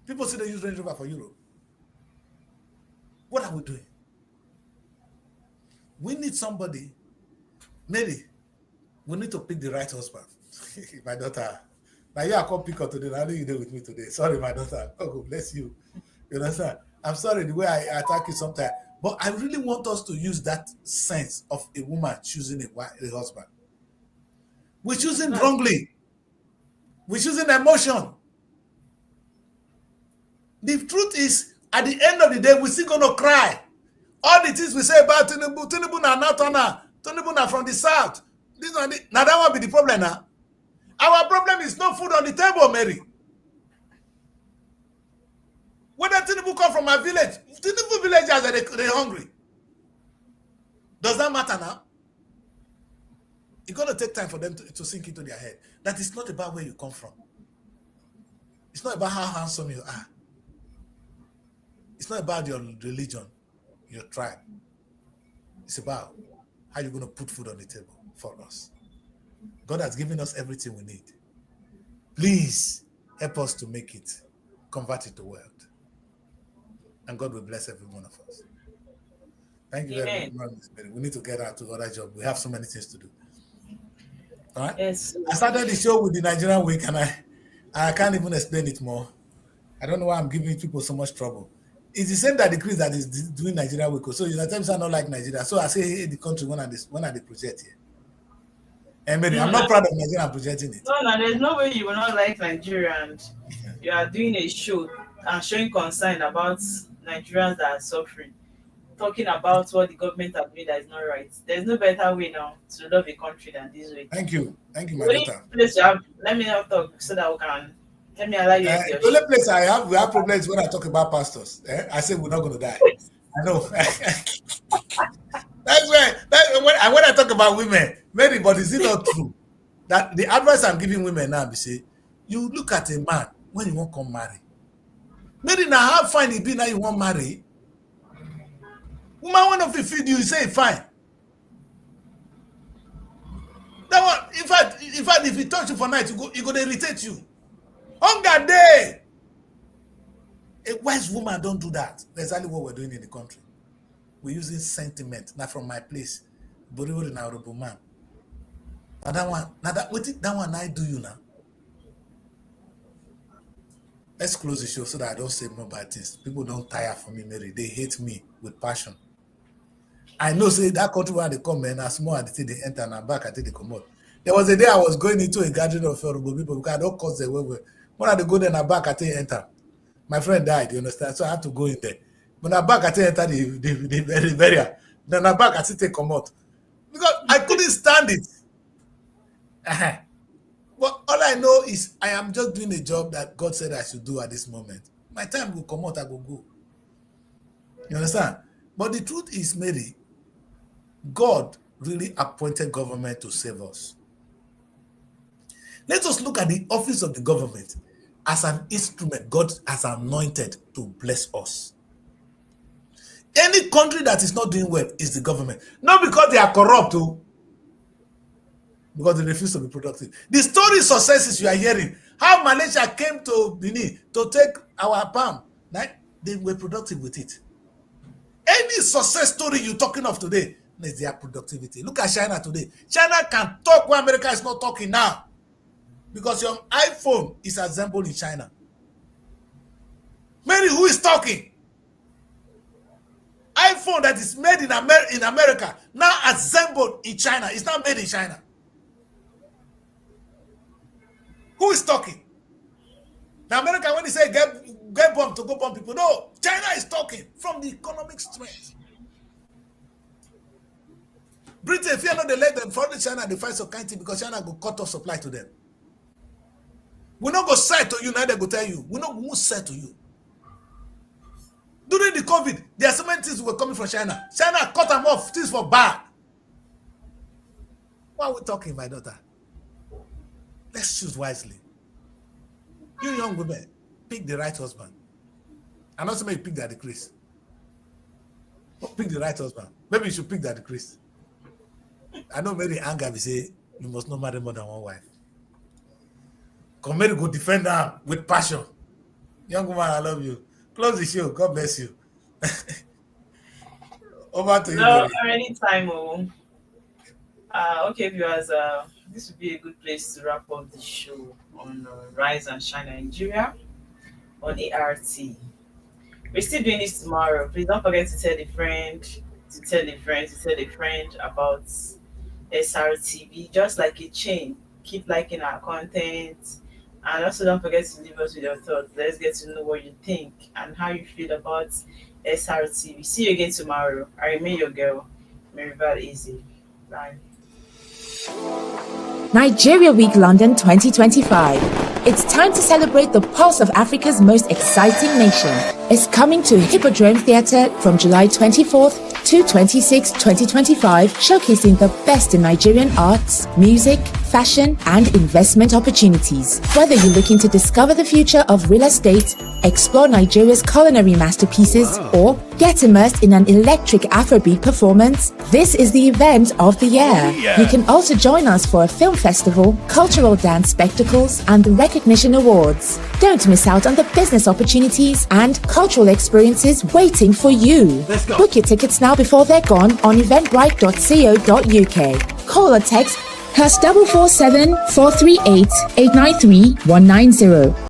People say they use Range Rover for Europe. What are we doing? We need somebody. Mary, we need to pick the right husband. My daughter. Now you are come pick up today. I know you're there with me today. Sorry, my daughter. Oh, bless you. You understand? I'm sorry the way I attack you sometimes. But I really want us to use that sense of a woman choosing a husband. We're choosing wrongly. We're choosing emotion. The truth is, at the end of the day, we're still going to cry. All the things we say about Tinubu na Natana, Tinubu na from the south. Now that won't be the problem now. Our problem is no food on the table, Mary. Whether Tinubu come from a village, Tinubu villagers they're hungry. Does that matter now? It's going to take time for them to sink into their head. That it's not about where you come from. It's not about how handsome you are. It's not about your religion, your tribe. It's about how you're going to put food on the table for us. God has given us everything we need. Please help us to make it, convert it to wealth. And God will bless every one of us. Thank you very much. We need to get out to other jobs. We have so many things to do. All right? Yes. I started the show with the Nigerian week, and I can't even explain it more. I don't know why I'm giving people so much trouble. It's the same that the Chris that is doing Nigeria week. So you times I don't like Nigeria. So I say, hey, the country when are they project here? And maybe I'm not proud of Nigeria. I'm projecting it. No, there's no way you will not like Nigeria, and you are doing a show and showing concern about Nigerians that are suffering, talking about what the government have made that is not right. There's no better way now to love a country than this way. Thank you, my daughter. Let me not talk so that we can. Let me allow you. The only place we have problems when I talk about pastors. I say we're not going to die. I know. When I talk about women, maybe, but is it not true that the advice I'm giving women now be say, you look at a man when you won't come marry. Maybe now how fine it be now you won't marry. Woman want to feed you say fine. That one, in fact, if he touch you for night, you go they irritate you. Hunger day. A wise woman don't do that. That's exactly what we're doing in the country. We're using sentiment. Not from my place. But we're an honorable man. Now that one I do you now. Let's close the show so that I don't say more bad things. People don't tire for me, Mary. They hate me with passion. I know, say that country where they come, man, as more as they enter and back, I think they come out. There was a day I was going into a gathering of Yoruba people because I don't cause the way. When I go there and back, I think enter. My friend died, you understand? So I had to go in there. When I back, I think enter the burial. Then I back, I think they come out. Because I couldn't stand it. But all I know is I am just doing a job that God said I should do at this moment. My time will come out, I will go. You understand? But the truth is, Mary, God really appointed government to save us. Let us look at the office of the government as an instrument God has anointed to bless us. Any country that is not doing well is the government. Not because they are corrupt, because they refuse to be productive. The story successes you are hearing, how Malaysia came to Benin to take our palm, right? They were productive with it. Any success story you're talking of today is their productivity. Look at China today. China can talk where America is not talking now. Because your iPhone is assembled in China. Mary, who is talking? iPhone that is made in America, now assembled in China. It's not made in China. Who is talking? Now, America, when they say get bomb to go bomb people, no, China is talking from the economic strength. Britain, if you know they let them follow China, they fight some kind of thing because China will cut off supply to them. We not go say to you, now they go tell you. We won't say to you. During the COVID, there are so many things were coming from China. China cut them off, things for bad. Why are we talking, my daughter? Let's choose wisely. You young women, pick the right husband. I'm not saying you pick that decrease. But pick the right husband. Maybe you should pick that decrease. I know Mary anger will say, you must not marry more than one wife. Because Mary go defend her with passion. Young woman, I love you. Close the show. God bless you. Over to you. No, anytime. Okay, viewers, this would be a good place to wrap up the show on Rise and Shine Nigeria on ART. We're still doing this tomorrow. Please don't forget to tell a friend, about SRTV, just like a chain. Keep liking our content. And also don't forget to leave us with your thoughts. Let's get to know what you think and how you feel about SRTV. See you again tomorrow. I remain your girl, Maribel Easy. Bye. Nigeria Week London 2025. It's time to celebrate the pulse of Africa's most exciting nation. It's coming to Hippodrome Theatre from July 24th to 26, 2025, showcasing the best in Nigerian arts, music, fashion, and investment opportunities. Whether you're looking to discover the future of real estate, explore Nigeria's culinary masterpieces, or get immersed in an electric Afrobeat performance, this is the event of the year. You can also join us for a film festival, cultural dance spectacles, and recognition awards. Don't miss out on the business opportunities and cultural experiences waiting for you. Book your tickets now before they're gone on eventbrite.co.uk. Call or text +447 438 893 190.